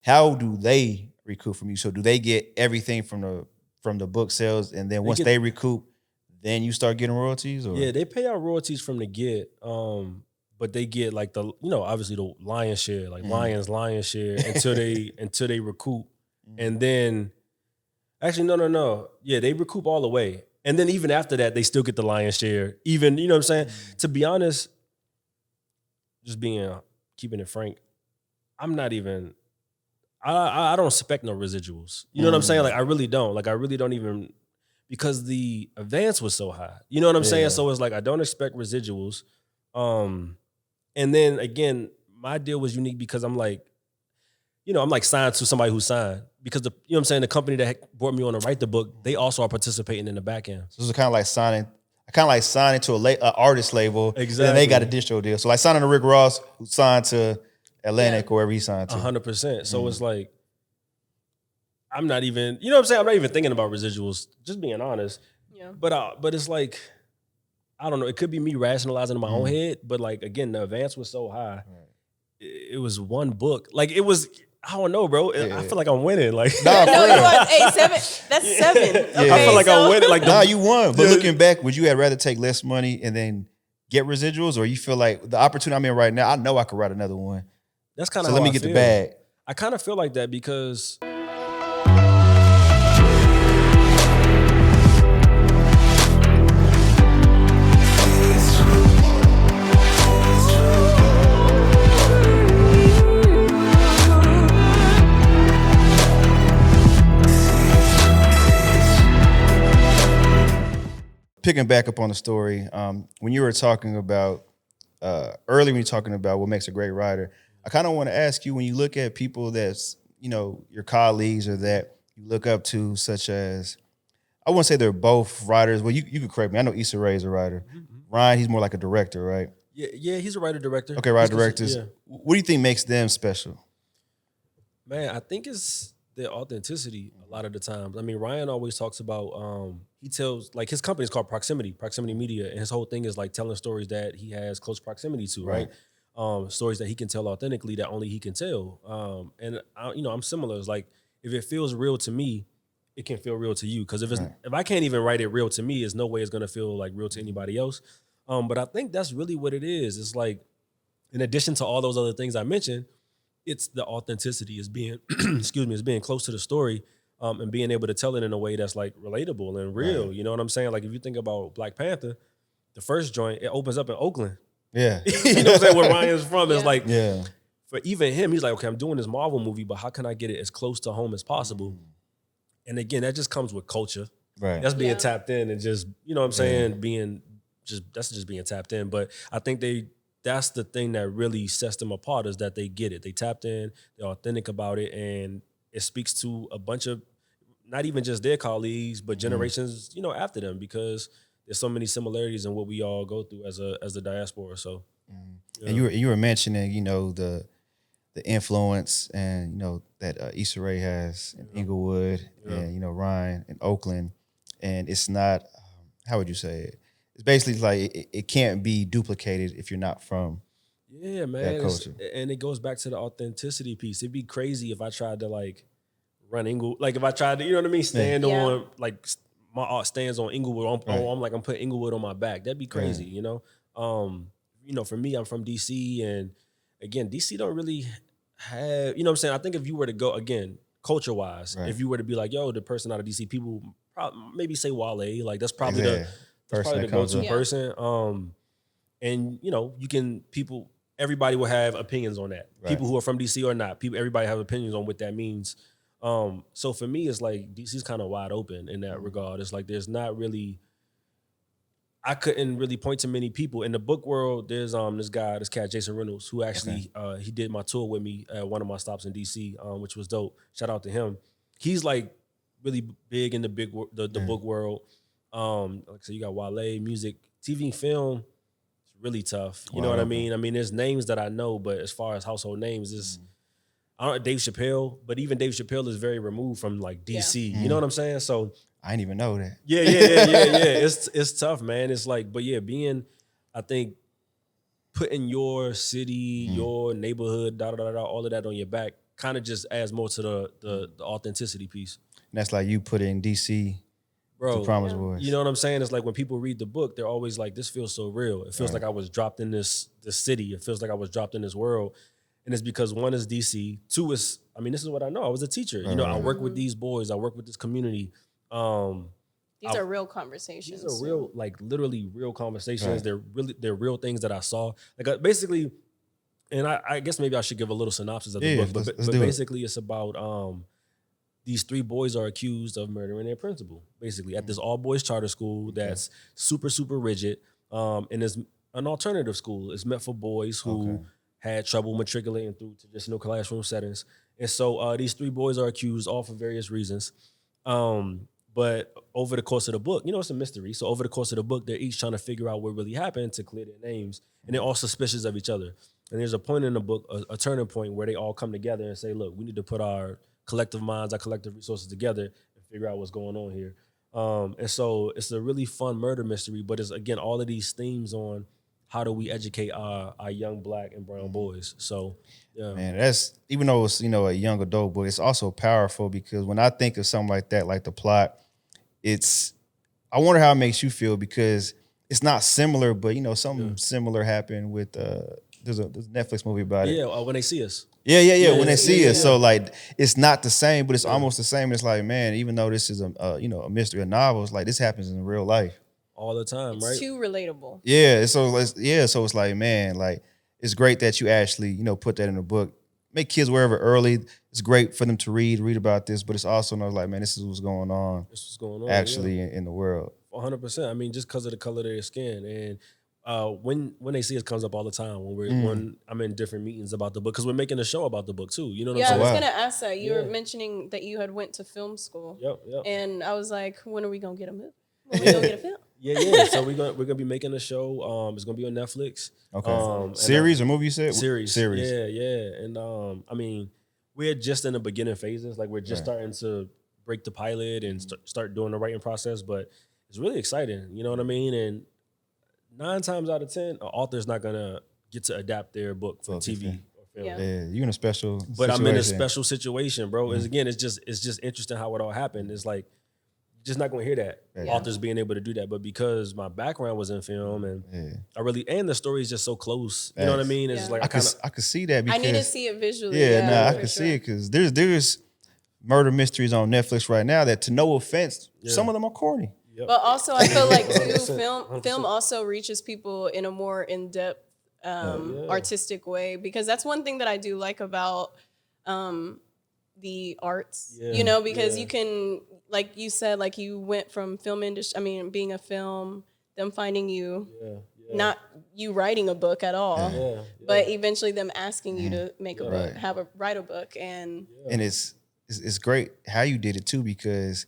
how do they recoup from you? So do they get everything from the book sales, and then once they recoup, then you start getting royalties? Or yeah, they pay out royalties from the get, but they get like the obviously the lion's share, like lion's share until they recoup, and then actually no, yeah, they recoup all the way, and then even after that, they still get the lion's share. Even you know what I'm saying? To be honest, just keeping it frank, I'm not even. I don't expect no residuals. You know what I'm saying? Like I really don't. Like I really don't even, because the advance was so high. You know what I'm saying? So it's like I don't expect residuals. And then again, my deal was unique because I'm like signed to somebody who signed, because you know what I'm saying, the company that brought me on to write the book, they also are participating in the back end. So it's kind of like signing to an artist label. Exactly. And then they got a distro deal. So like signing to Rick Ross, who signed to Atlantic or wherever he signed to. 100%. So it's like, I'm not even, you know what I'm saying? I'm not even thinking about residuals, just being honest. Yeah. But it's like, I don't know. It could be me rationalizing in my own head, but like, again, the advance was so high. It was one book. Like it was, I don't know, bro. I feel like I'm winning. Like no, you won 7. That's 7. Okay, I feel like I'm winning. Like you won. But looking back, would you have rather take less money and then get residuals, or you feel like the opportunity I'm in right now, I know I could write another one? That's kind of so let me get the bag. I kind of feel like that because picking back up on the story, when you were talking about earlier, when you're talking about what makes a great writer, I kind of want to ask you, when you look at people that's, your colleagues or that you look up to, such as, I wouldn't say they're both writers. Well, you could correct me. I know Issa Rae is a writer. Ryan, he's more like a director, right? Yeah, he's a writer-director. Okay, writer-directors. Yeah. What do you think makes them special? Man, I think it's their authenticity a lot of the times. I mean, Ryan always talks about, he tells, like, his company is called Proximity Media, and his whole thing is like telling stories that he has close proximity to, right? Stories that he can tell authentically that only he can tell. And I'm similar. It's like, if it feels real to me, it can feel real to you. Because if I can't even write it real to me, there's no way it's gonna feel like real to anybody else. But I think that's really what it is. It's like, in addition to all those other things I mentioned, it's the authenticity, is being is being close to the story, and being able to tell it in a way that's like relatable and real. Right. You know what I'm saying? Like if you think about Black Panther, the first joint, it opens up in Oakland. Yeah. You know what I'm saying? Where Ryan's from. It's like, for even him, he's like, okay, I'm doing this Marvel movie, but how can I get it as close to home as possible? And again, that just comes with culture. Right. That's being tapped in, and just, you know what I'm saying, that's just being tapped in. But I think that's the thing that really sets them apart, is that they get it. They tapped in, they're authentic about it, and it speaks to a bunch of, not even just their colleagues, but generations, after them, because there's so many similarities in what we all go through as the diaspora. So, and you were mentioning, the influence and that Issa Rae has in Inglewood and Ryan in Oakland, and it's not, how would you say it? It's basically like it can't be duplicated if you're not from that culture. And it goes back to the authenticity piece. It'd be crazy if I tried to like run Inglewood, like if I tried to, stand on, like my art stands on Inglewood. I'm putting Inglewood on my back. That'd be crazy, For me, I'm from DC, and again, DC don't really have, what I'm saying? I think if you were to go, again, culture-wise, if you were to be like, yo, the person out of DC, people maybe say Wale, like that's probably the go-to person. And everybody will have opinions on that. Right. People who are from DC or not, everybody have opinions on what that means. So for me, it's like DC's kind of wide open in that regard. It's like there's not really, I couldn't really point to many people in the book world. There's this cat Jason Reynolds, who actually he did my tour with me at one of my stops in DC, which was dope. Shout out to him. He's like really big in the book world. Like so, you got Wale, music, TV, and film. It's really tough. You know what I mean? I mean, there's names that I know, but as far as household names, I don't know, Dave Chappelle, but even Dave Chappelle is very removed from like DC. You know what I'm saying? So I didn't even know that. Yeah. It's tough, man. It's like, but I think putting your city, your neighborhood, all of that on your back kind of just adds more to the authenticity piece. And that's like you put in DC, Bro, the Promise Boys. you know what I'm saying? It's like when people read the book, they're always like, this feels so real. It feels like I was dropped in this city. It feels like I was dropped in this world. And it's because one is DC, two is, I mean, this is what I know. I was a teacher. You know, I work with these boys. I work with this community. These are real conversations. These are real, like literally real conversations. They're real things that I saw. Like basically, and I guess maybe I should give a little synopsis of the book. But basically, it's about these three boys are accused of murdering their principal. Basically, at this all boys charter school that's super rigid, and is an alternative school. It's meant for boys who had trouble matriculating through traditional classroom settings. And so these three boys are accused, all for various reasons. But over the course of the book, you know, it's a mystery. So over the course of the book, they're each trying to figure out what really happened to clear their names. And they're all suspicious of each other. And there's a point in the book, a turning point where they all come together and say, look, we need to put our collective minds, our collective resources together and figure out what's going on here. And so it's a really fun murder mystery, but it's, again, all of these themes on how do we educate our young Black and brown boys. So, yeah. Man, that's, even though it's, you know, a young adult book, it's also powerful because when I think of something like that, like the plot, I wonder how it makes you feel because it's not similar, but, you know, something similar happened with, there's a Netflix movie about it. Yeah, when they see us. Yeah, when they see us. So, like, it's not the same, but it's almost the same. It's like, man, even though this is a mystery, a novel, it's like this happens in real life. All the time, it's right? too relatable. Yeah, so it's like, man, like, it's great that you actually, you know, put that in a book. Make kids wherever early. It's great for them to read about this, but it's also like, man, this is what's going on. This is going on actually in the world. 100%. I mean, just because of the color of their skin, and when they see us comes up all the time when I'm in different meetings about the book because we're making a show about the book too. You know what I'm saying? I was gonna ask that. You were mentioning that you had went to film school. Yep. And I was like, when are we gonna get a movie? When are we gonna get a film? Yeah. So we're gonna be making a show. It's gonna be on Netflix. Okay. Series or movie you said? Series. Series. Yeah. And I mean, we're just in the beginning phases. Like we're just starting to break the pilot and start doing the writing process. But it's really exciting. You know what I mean? And 9 times out of 10, an author's not gonna get to adapt their book for TV or film. Yeah, you're in a special But I'm in a special situation, bro. It's just interesting how it all happened. It's like you're just not gonna hear that. Authors being able to do that. But because my background was in film and and the story is just so close. You know what I mean? It's like I could see that because I need to see it visually. I can see it because there's murder mysteries on Netflix right now that, to no offense, some of them are corny. Yep. But also, I feel like too, film also reaches people in a more in-depth, artistic way because that's one thing that I do like about the arts. You know, because you can, like you said, like you went from film industry. I mean, being a film, them finding you, not you writing a book at all, but eventually them asking you to make a book, write a book, and it's great how you did it too because.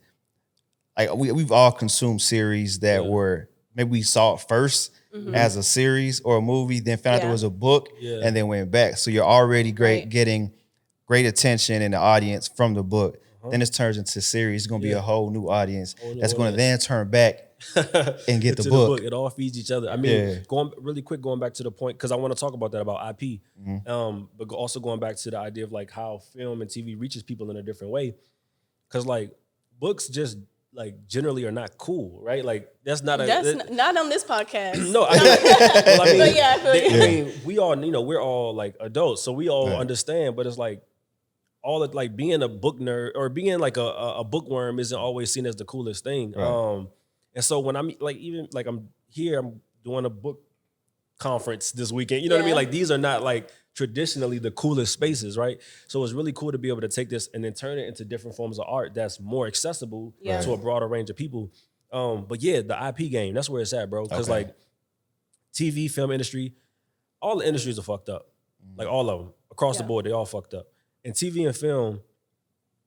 Like we've all consumed series that were maybe we saw it first as a series or a movie, then found out there was a book, and then went back. So you're already getting great attention in the audience from the book. Then it turns into series. It's gonna be a whole new audience that's gonna then turn back and get the book. It all feeds each other. I mean, going back to the point because I want to talk about that about IP, but also going back to the idea of like how film and TV reaches people in a different way. Because like books just like generally are not cool, right? Like that's not not on this podcast. No, I mean, we all, you know, we're all like adults, so we all understand. But it's like all of like being a book nerd or being like a bookworm isn't always seen as the coolest thing. Right. And so when I'm like even like I'm doing a book conference this weekend. You know what I mean? Like these are not like traditionally the coolest spaces, right? So it's really cool to be able to take this and then turn it into different forms of art that's more accessible to a broader range of people. But yeah, the IP game, that's where it's at, bro. Because like TV, film industry, all the industries are fucked up. Like all of them. Across the board, they all fucked up. In TV and film,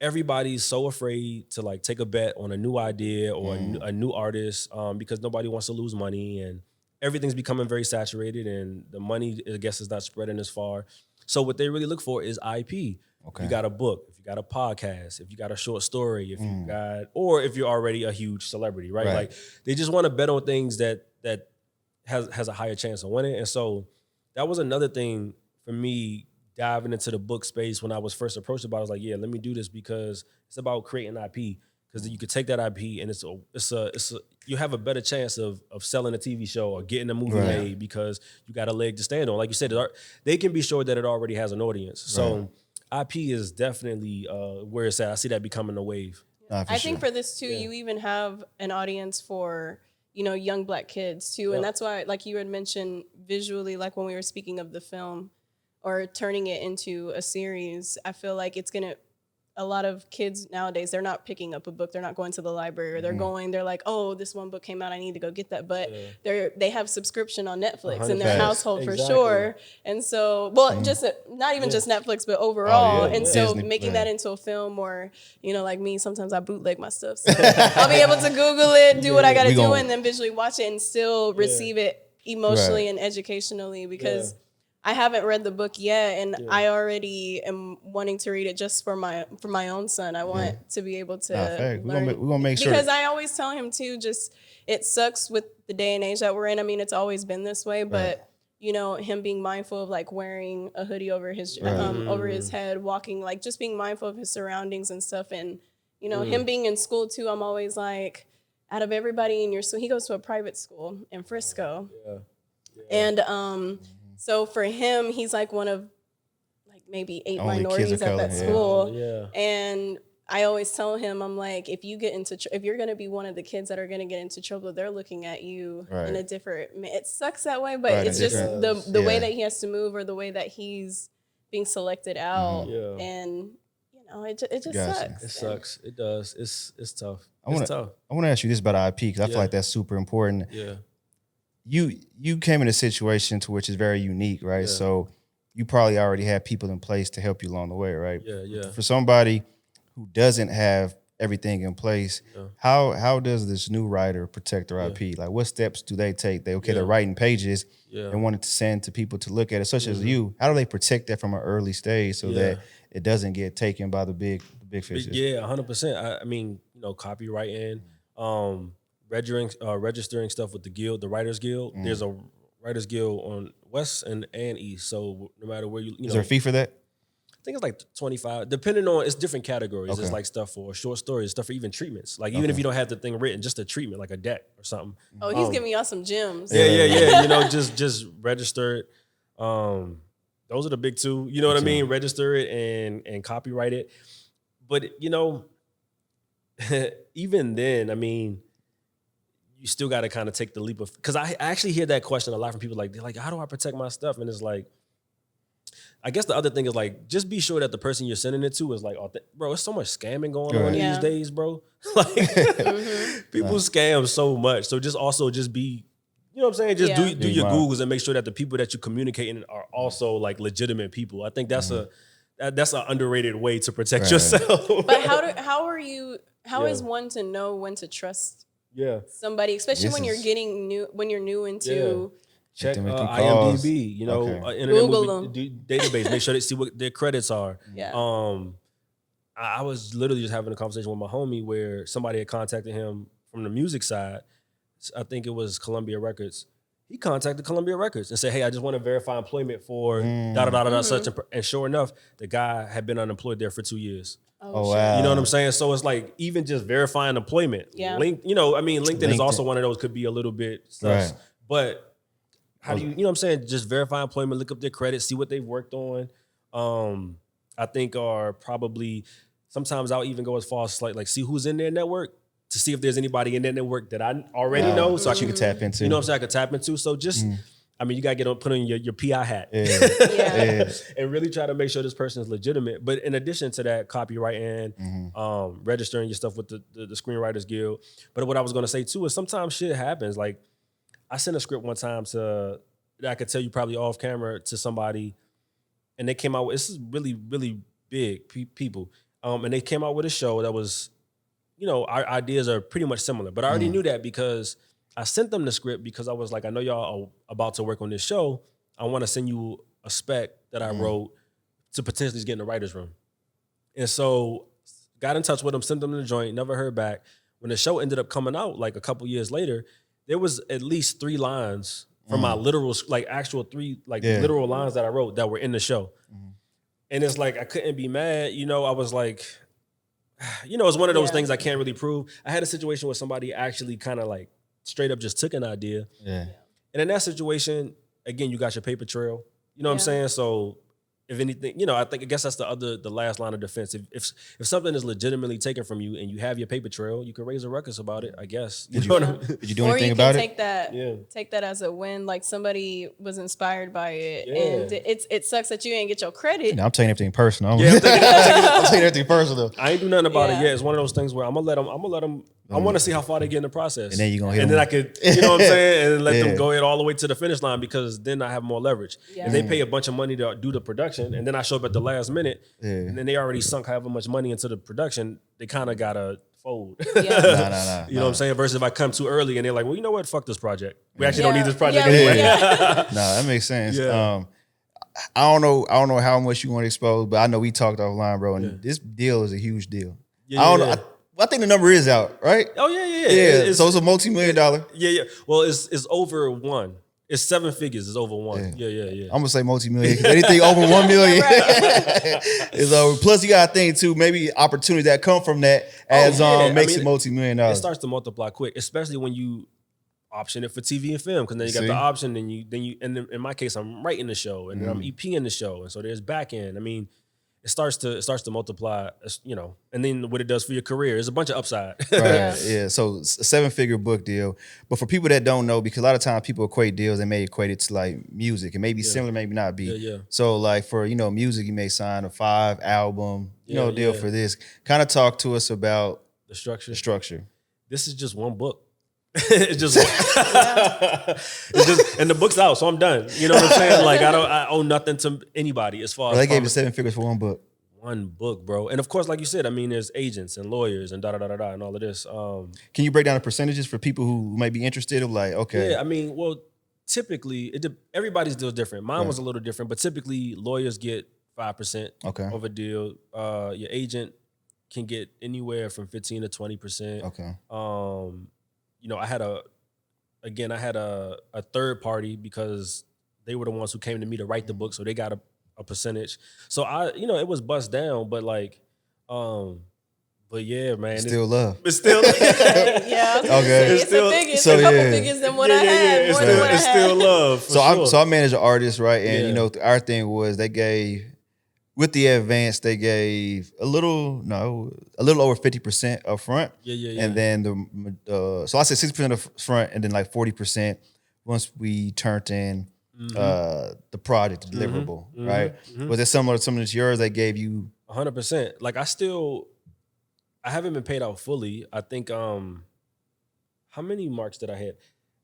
everybody's so afraid to like take a bet on a new idea or a new artist because nobody wants to lose money and everything's becoming very saturated and the money, I guess, is not spreading as far. So what they really look for is IP. Okay. If you got a book, if you got a podcast, if you got a short story, if you got, or if you're already a huge celebrity, right? Like they just want to bet on things that has a higher chance of winning. And so that was another thing for me diving into the book space when I was first approached about it. I was like, yeah, let me do this because it's about creating IP. Because you could take that IP and you have a better chance of selling a TV show or getting a movie made because you got a leg to stand on. Like you said, they can be sure that it already has an audience. So IP is definitely where it's at. I see that becoming a wave. I think for this too, you even have an audience for, young Black kids too. And that's why, like you had mentioned visually, like when we were speaking of the film or turning it into a series, I feel like a lot of kids nowadays, they're not picking up a book. They're not going to the library or they're like, oh, this one book came out. I need to go get that. But they have subscription on Netflix in their household for sure. And so, just not even just Netflix, but overall. And so Disney, making that into a film or, like me, sometimes I bootleg my stuff. So I'll be able to Google it, do what I got to do, and then visually watch it and still receive it emotionally and educationally because I haven't read the book yet, and I already am wanting to read it just for my own son. I want to be able to learn. We're gonna make sure because I always tell him too. Just it sucks with the day and age that we're in. I mean, it's always been this way, but him being mindful of like wearing a hoodie over his over his head, walking, like just being mindful of his surroundings and stuff, and him being in school too. I'm always like, out of everybody in your school, he goes to a private school in Frisco, and so for him, he's like one of like maybe 8 minorities at that school. And I always tell him, I'm like, if you're going to be one of the kids that are going to get into trouble, they're looking at you in a different, it sucks that way, but it's just the way that he has to move or the way that he's being selected out. And, it just sucks. It sucks. It does. It's tough. I want to ask you this about IP because I feel like that's super important. You came in a situation to which is very unique, right? So you probably already had people in place to help you along the way, right? For somebody who doesn't have everything in place, how does this new writer protect their IP? Like what steps do they take? They're writing pages and wanting to send to people to look at it, such as you. How do they protect that from an early stage so that it doesn't get taken by the big fishes? 100%. I mean, copywriting, registering stuff with the guild, the Writers Guild. There's a Writers Guild on West and East. So no matter where you is there a fee for that? I think it's like $25, depending on, it's different categories. Okay. It's like stuff for short stories, stuff for even treatments. Like even if you don't have the thing written, just a treatment, like a deck or something. Oh, he's giving y'all some gems. Yeah. Just register it. Those are the big two. You know what I mean? Register it and copyright it. But even then, I mean, you still got to kind of take the leap of, because I actually hear that question a lot from people. They're like, how do I protect my stuff? And it's like, I guess the other thing is like, just be sure that the person you're sending it to is like, bro, there's so much scamming going on these days, bro. Like people scam so much. So just be, you know what I'm saying? Just do your Googles and make sure that the people that you're communicating are also like legitimate people. I think that's that's an underrated way to protect yourself. But how is one to know when to trust somebody, especially when you're new into check IMDb, Internet Google movie database, make sure they see what their credits are. I was literally just having a conversation with my homie where somebody had contacted him from the music side. I think it was Columbia Records. He contacted Columbia Records and said, hey, I just want to verify employment for such. And sure enough, the guy had been unemployed there for 2 years. Oh, wow. You know what I'm saying? So it's like, even just verifying employment. LinkedIn is also one of those, could be a little bit sus. But how do you know what I'm saying? Just verify employment, look up their credits, see what they've worked on. I think are probably, sometimes I'll even go as far as like see who's in their network to see if there's anybody in their network that I already know. So you can tap into. You know what I'm saying? I could tap into. So just, I mean, you got to put on your PI hat and really try to make sure this person is legitimate. But in addition to that, copywriting, registering your stuff with the Screenwriters Guild. But what I was going to say too is sometimes shit happens. Like, I sent a script one time that I could tell you probably off camera to somebody, and they came out with, this is really, really big people. And they came out with a show that was, our ideas are pretty much similar. But I already knew that because I sent them the script because I was like, I know y'all are about to work on this show. I want to send you a spec that I wrote to potentially get in the writer's room. And so got in touch with them, sent them the joint, never heard back. When the show ended up coming out like a couple years later, there was at least 3 lines from my literal, like actual 3 literal lines that I wrote that were in the show. And it's like, I couldn't be mad. I was like, it's one of those things I can't really prove. I had a situation where somebody actually kind of like straight up just took an idea. Yeah. And in that situation, again, you got your paper trail. You know what I'm saying? So if anything, I guess that's the last line of defense. If something is legitimately taken from you and you have your paper trail, you can raise a ruckus about it, I guess. Did you do anything about it? Take that as a win. Like somebody was inspired by it, and it sucks that you ain't get your credit. I'm taking everything personal. I'm taking everything personal. I ain't do nothing about it yet. It's one of those things where I'm gonna let them. I want to see how far they get in the process, and then you're gonna hit and them. then I could, you know what I'm saying, and let them go ahead all the way to the finish line, because then I have more leverage. If they pay a bunch of money to do the production, and then I show up at the last minute, and then they already sunk however much money into the production, they kind of gotta fold. No. You know what I'm saying? Versus if I come too early and they're like, well, you know what? Fuck this project. We actually don't need this project anyway. No, that makes sense. Yeah. I don't know how much you want to expose, but I know we talked offline, bro, and this deal is a huge deal. I don't know. I think the number is out, right? Oh yeah. So it's a multi-million-dollar. Yeah. Well, it's over one. It's 7 figures. It's over one. Yeah. I'm gonna say multi-million. Anything over 1 million is over. Plus, you gotta think too. Maybe opportunities that come from that adds on, makes it multi-million-dollar. It starts to multiply quick, especially when you option it for TV and film, because then you got the option, and and in my case, I'm writing the show, and then I'm EPing the show, and so there's back end. I mean, it starts to multiply, and then what it does for your career. There's a bunch of upside. Right. Yeah. So it's a 7-figure book deal. But for people that don't know, because a lot of times people equate deals, they may equate it to like music. It may be similar, maybe not be. Yeah. So like for, music, you may sign a 5-album, deal for this. Kind of talk to us about the structure. This is just one book. It's just, and the book's out, so I'm done. You know what I'm saying? Like I owe nothing to anybody as far as they gave you 7 figures for one book. One book, bro. And of course, like you said, I mean, there's agents and lawyers and and all of this. Can you break down the percentages for people who may be interested? Of like, okay, yeah, I mean, well, typically everybody's deal is different. Mine was a little different, but typically lawyers get 5% of a deal. Your agent can get anywhere from 15 to 20%. Okay. I had a third party, because they were the ones who came to me to write the book, so they got a percentage. So it was bust down, but like, but yeah, man, still love. It's still yeah. Okay. It's still a couple figures than what I had. It's still love. So I manage an artist, right? And our thing was they gave. With the advance, they gave a little over 50% up front. Yeah. And then so I said 60% up front, and then like 40% once we turned in the product, the deliverable, right? Was it similar to some of yours? They gave you 100%. Like I haven't been paid out fully. I think how many marks did I hit?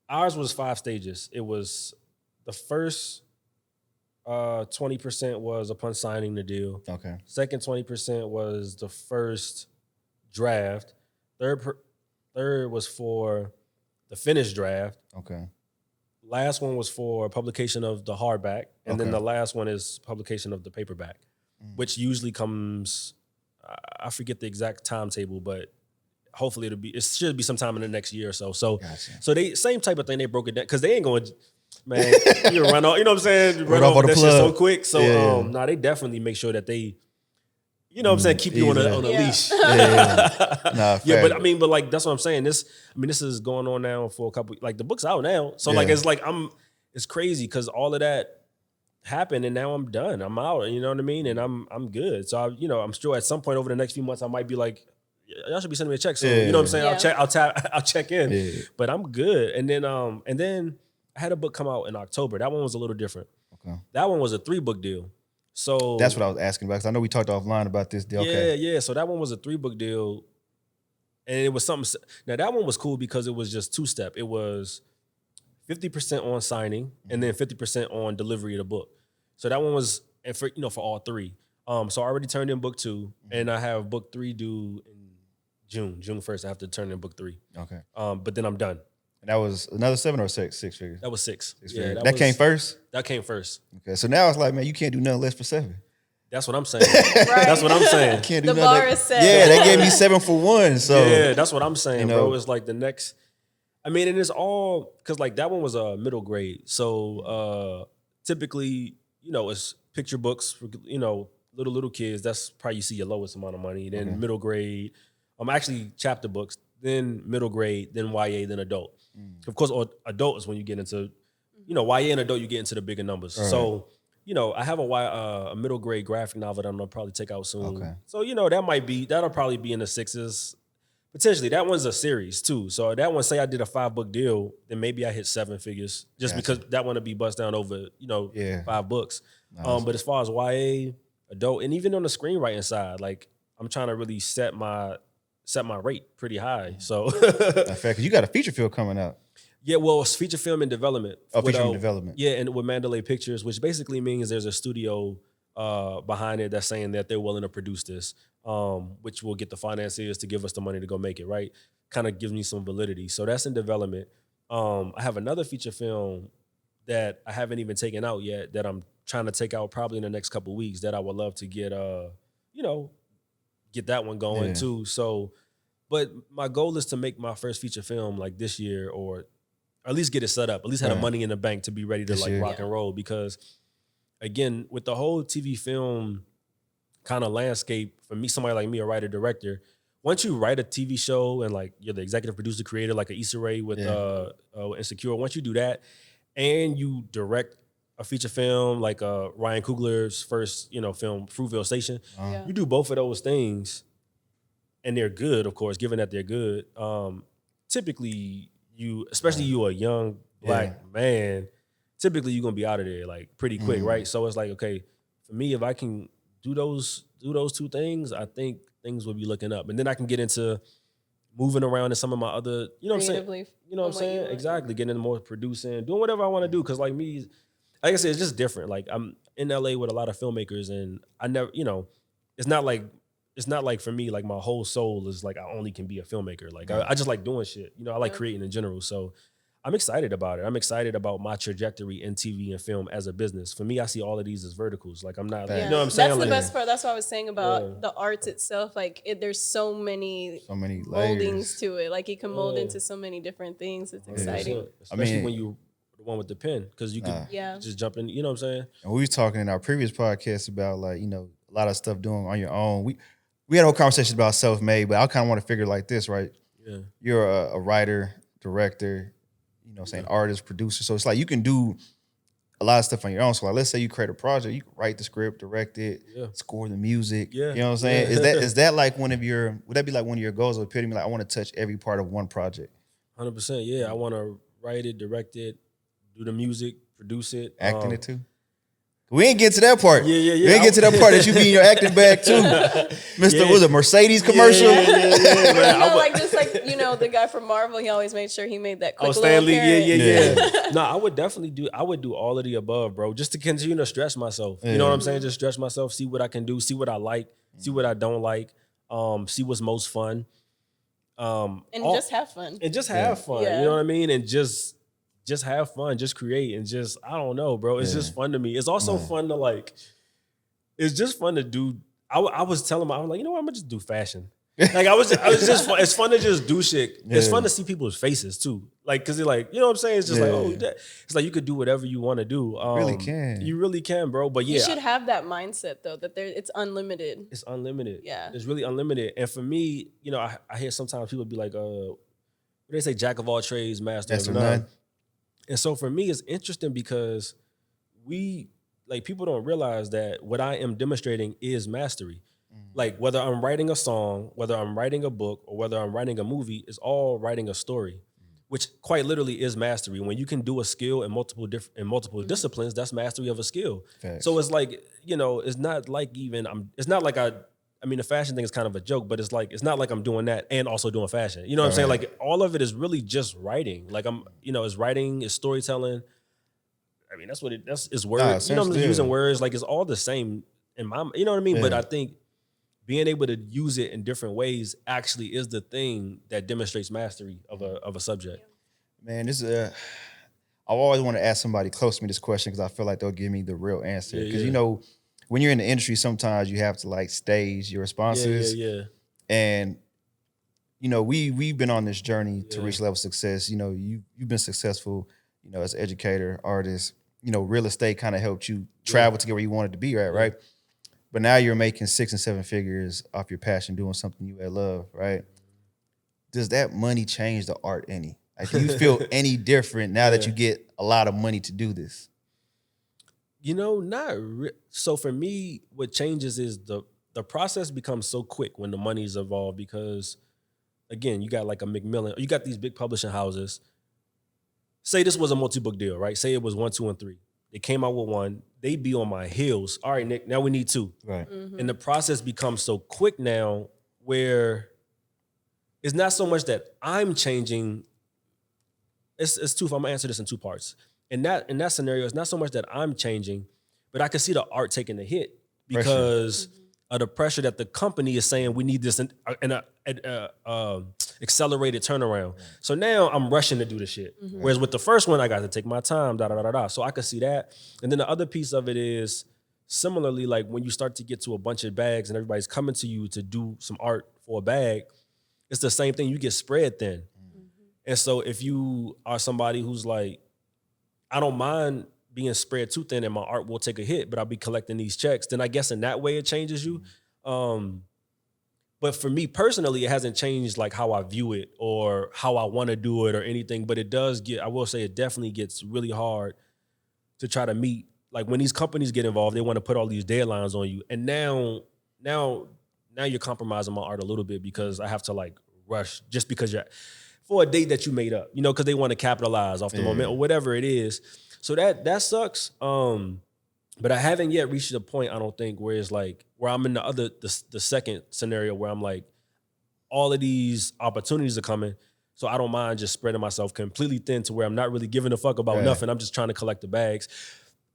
Ours was 5 stages. It was the first 20% was upon signing the deal. Okay. Second 20% was the first draft. Third was for the finished draft. Okay. Last one was for publication of the hardback, and then the last one is publication of the paperback, which usually comes. I forget the exact timetable, but hopefully it should be sometime in the next year or so. So, so they same type of thing. They broke it down because they ain't going. Man, you run off. You know what I'm saying? Run off that shit so quick. So, they definitely make sure that they, you know what I'm saying, keep you on a leash. But I mean, like that's what I'm saying. This is going on now for a couple. Like the book's out now, so like it's crazy because all of that happened, and now I'm done. I'm out. You know what I mean? And I'm good. So I'm sure at some point over the next few months I might be like, y'all should be sending me a check soon. You know what I'm saying? I'll check in. Yeah. But I'm good. And then I had a book come out in October. That one was a little different. Okay. That one was a 3-book deal. So that's what I was asking about, because I know we talked offline about this deal. Yeah. So that one was a 3-book deal. And it was something. Now that one was cool because it was just 2-step. It was 50% on signing and then 50% on delivery of the book. So that one was, and for all 3. So I already turned in book 2, and I have book 3 due in June 1st. I have to turn in book 3. Okay. But then I'm done. And that was another 7 or 6 figures? That was 6. Yeah, that came first? That came first. Okay, so now it's like, man, you can't do nothing less for 7. That's what I'm saying. Right. That's what I'm saying. Can't do the bar is set. Yeah, they gave me 7 for 1. So yeah, that's what I'm saying, bro. It's like the next. I mean, and it's all because like that one was a middle grade. So typically, it's picture books, little kids, that's probably you see your lowest amount of money. Then middle grade, actually chapter books, then middle grade, then YA, then adult. Of course, adult is when you get into, YA and adult, you get into the bigger numbers. Right. So, I have a middle grade graphic novel that I'm gonna probably take out soon. Okay. So, that'll probably be in the 6s. Potentially, that one's a series too. So that one, say I did a 5-book deal, then maybe I hit 7 figures just because that one to be bust down over, 5 books. Nice. But as far as YA, adult, and even on the screenwriting side, like I'm trying to really set my rate pretty high. So that's fair, because you got a feature film coming out. Yeah, well, it's feature film in development. Oh, feature film in development. Yeah, and with Mandalay Pictures, which basically means there's a studio behind it that's saying that they're willing to produce this, which will get the financiers to give us the money to go make it, right? Kind of gives me some validity. So that's in development. I have another feature film that I haven't even taken out yet that I'm trying to take out probably in the next couple of weeks that I would love to get, get that one going too. So, but my goal is to make my first feature film like this year, or at least get it set up, at least have the money in the bank to be ready to like rock and roll. Because again, with the whole TV film kind of landscape, for me, somebody like me, a writer director, once you write a TV show and like you're the executive producer, creator, like an Issa Rae with Insecure, once you do that and you direct a feature film like Ryan Coogler's first, film, Fruitvale Station, you do both of those things and they're good, of course, given that they're good. Typically, especially you a young black man, typically you're gonna be out of there like pretty quick, right? So it's like, okay, for me, if I can do those 2 things, I think things will be looking up. And then I can get into moving around in some of my other, what I'm saying? Exactly. Getting into more producing, doing whatever I want to do. Cause like me, like I said, it's just different. Like I'm in LA with a lot of filmmakers and I never, it's not like for me, like my whole soul is like, I only can be a filmmaker. Like I just like doing shit. I like creating in general. So I'm excited about it. I'm excited about my trajectory in TV and film as a business. For me, I see all of these as verticals. Like I'm not, you know what I'm saying? That's the best part. That's what I was saying about the arts itself. Like there's so many moldings to it. Like you can mold into so many different things. It's exciting. Especially when you the one with the pen, because you can just jump in, you know what I'm saying? And we was talking in our previous podcast about like, a lot of stuff doing on your own. We had a whole conversation about self-made, but I kind of want to figure it like this, right? Yeah. You're a writer, director, artist, producer. So it's like you can do a lot of stuff on your own. So like, let's say you create a project, you can write the script, direct it, score the music. Yeah. You know what I'm saying? Is that like would that be like one of your goals or epitome? Like I want to touch every part of one project. 100%. Yeah. I want to write it, direct it, do the music, produce it. Acting it too? We ain't get to that part. Yeah. We ain't get to that part that you be in your acting bag too. Mr. Was it Mercedes commercial? Yeah. Like just like, the guy from Marvel, he always made sure he made that quick Stan Lee, yeah. No, I would do all of the above, bro, just to continue to stretch myself. You know what I'm saying? Just stretch myself, see what I can do, see what I like, see what I don't like, see what's most fun. Just have fun. And just have fun. You know what I mean? And just have fun, just create, and just, I don't know, bro. It's just fun to me. It's also fun to it's just fun to do. I was telling him, I was like, I'm gonna just do fashion. Like I was just fun. It's fun to just do shit. Yeah. It's fun to see people's faces too. Like, cause they're like, you know what I'm saying? It's just it's like you could do whatever you want to do. You really can, bro. But yeah, you should have that mindset though, that it's unlimited. It's unlimited. Yeah. It's really unlimited. And for me, I hear sometimes people be like, they say jack of all trades, master of none. And so for me, it's interesting because people don't realize that what I am demonstrating is mastery. Like whether I'm writing a song, whether I'm writing a book, or whether I'm writing a movie, it's all writing a story, which quite literally is mastery. When you can do a skill in multiple disciplines, that's mastery of a skill. Facts. So it's like, it's not like it's not like the fashion thing is kind of a joke, but it's not like I'm doing that and also doing fashion. You know what I'm saying? Like all of it is really just writing. Like it's writing, it's storytelling. I mean, that's it's words. I'm using words. Like it's all the same in my, you know what I mean? Yeah. But I think being able to use it in different ways actually is the thing that demonstrates mastery of a subject. Man, this is I always want to ask somebody close to me this question because I feel like they'll give me the real answer. Because when you're in the industry, sometimes you have to stage your responses. Yeah. And we've been on this journey to reach level of success. You've been successful, as an educator, artist. Real estate kind of helped you travel to get where you wanted to be at, right? but now you're making 6 and 7 figures off your passion, doing something you love, right? Does that money change the art any? Like, do you feel any different now that you get a lot of money to do this? You know, so for me, what changes is the process becomes so quick when the money's involved because, again, you got like a Macmillan, you got these big publishing houses. Say this was a multi-book deal, right? Say it was 1, 2, and 3. They came out with 1. They'd be on my heels. All right, Nick, now we need 2. Right. And the process becomes so quick now where it's not so much that I'm changing. It's two. I'm gonna answer this in 2 parts. In that scenario, it's not so much that I'm changing, but I can see the art taking a hit because of the pressure that the company is saying we need this in accelerated turnaround. So now I'm rushing to do the shit. Whereas with the first one, I got to take my time. So I could see that. And then the other piece of it is similarly, like when you start to get to a bunch of bags and everybody's coming to you to do some art for a bag, it's the same thing. You get spread thin. And so if you are somebody who's like, I don't mind being spread too thin and my art will take a hit, but I'll be collecting these checks, then I guess in that way it changes you. But for me personally, it hasn't changed like how I view it or how I want to do it or anything, but it does I will say it definitely gets really hard to try to meet. Like when these companies get involved, they want to put all these deadlines on you. And now you're compromising my art a little bit because I have to like rush just because for a date that you made up, you know, because they want to capitalize off the moment or whatever it is. So that sucks. But I haven't yet reached a point, I don't think, where it's like, where I'm in the second scenario where I'm like, all of these opportunities are coming. So I don't mind just spreading myself completely thin to where I'm not really giving a fuck about nothing. I'm just trying to collect the bags.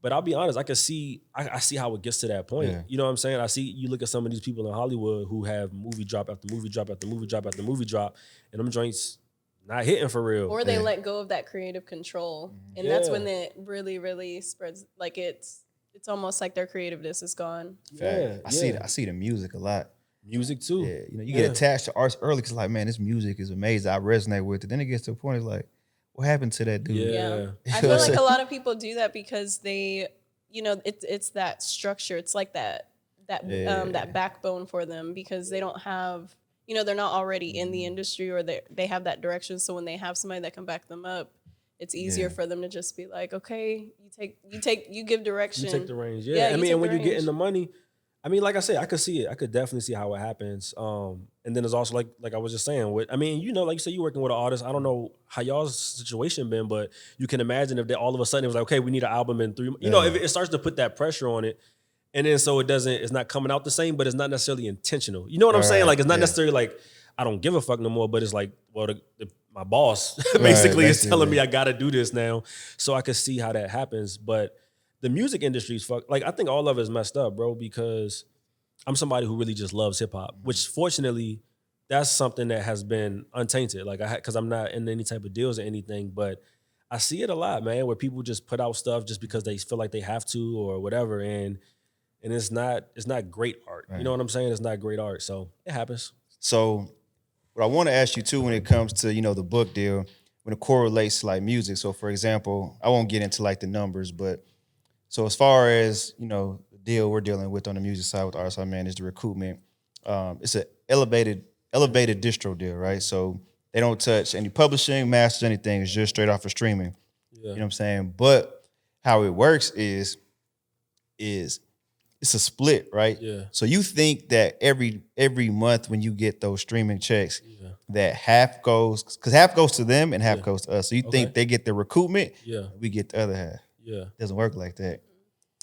But I'll be honest, I see how it gets to that point. Yeah. You know what I'm saying? You look at some of these people in Hollywood who have movie drop after movie drop after movie drop after movie drop, and them joints not hitting for real. Or they let go of that creative control. And that's when it really, really spreads. Like it's almost like their creativeness is gone. Yeah. I see the music a lot. Music too. Yeah. You know, you get attached to arts early because like, man, this music is amazing. I resonate with it. Then it gets to a point, it's like, what happened to that dude? Yeah. I feel like a lot of people do that because they, you know, it's that structure. It's like that backbone for them because they don't have, you know, they're not already in the industry or they have that direction. So when they have somebody that can back them up, it's easier for them to just be like, okay, you give direction. You take the reins. Yeah. I mean, and when you get in the money, I mean, like I said, I could see it. I could definitely see how it happens. And then there's also like I was just saying, I mean, you know, like you said, you're working with an artist. I don't know how y'all's situation been, but you can imagine if they all of a sudden it was like, okay, we need an album in 3 months. You know, if it starts to put that pressure on it. And then so it's not coming out the same, but it's not necessarily intentional. You know what I'm saying? Like it's not necessarily like I don't give a fuck no more, but it's like, well, my boss basically is telling me I got to do this now. So I could see how that happens. But the music industry is like, I think all of it is messed up, bro, because I'm somebody who really just loves hip hop, which fortunately that's something that has been untainted. Like because I'm not in any type of deals or anything, but I see it a lot, man, where people just put out stuff just because they feel like they have to or whatever. And it's not great art. Right. You know what I'm saying? It's not great art. So it happens. So what I want to ask you too, when it comes to, you know, the book deal, when it correlates to like music. So for example, I won't get into like the numbers, but so as far as, you know, the deal we're dealing with on the music side with Artist I Manage, the recoupment, it's an elevated distro deal, right? So they don't touch any publishing, masters, anything. It's just straight off of streaming. Yeah. You know what I'm saying? But how it works is it's a split, right? Yeah. So you think that every month when you get those streaming checks, that half goes to them and half goes to us. So you think they get the recoupment, we get the other half. Yeah. It doesn't work like that.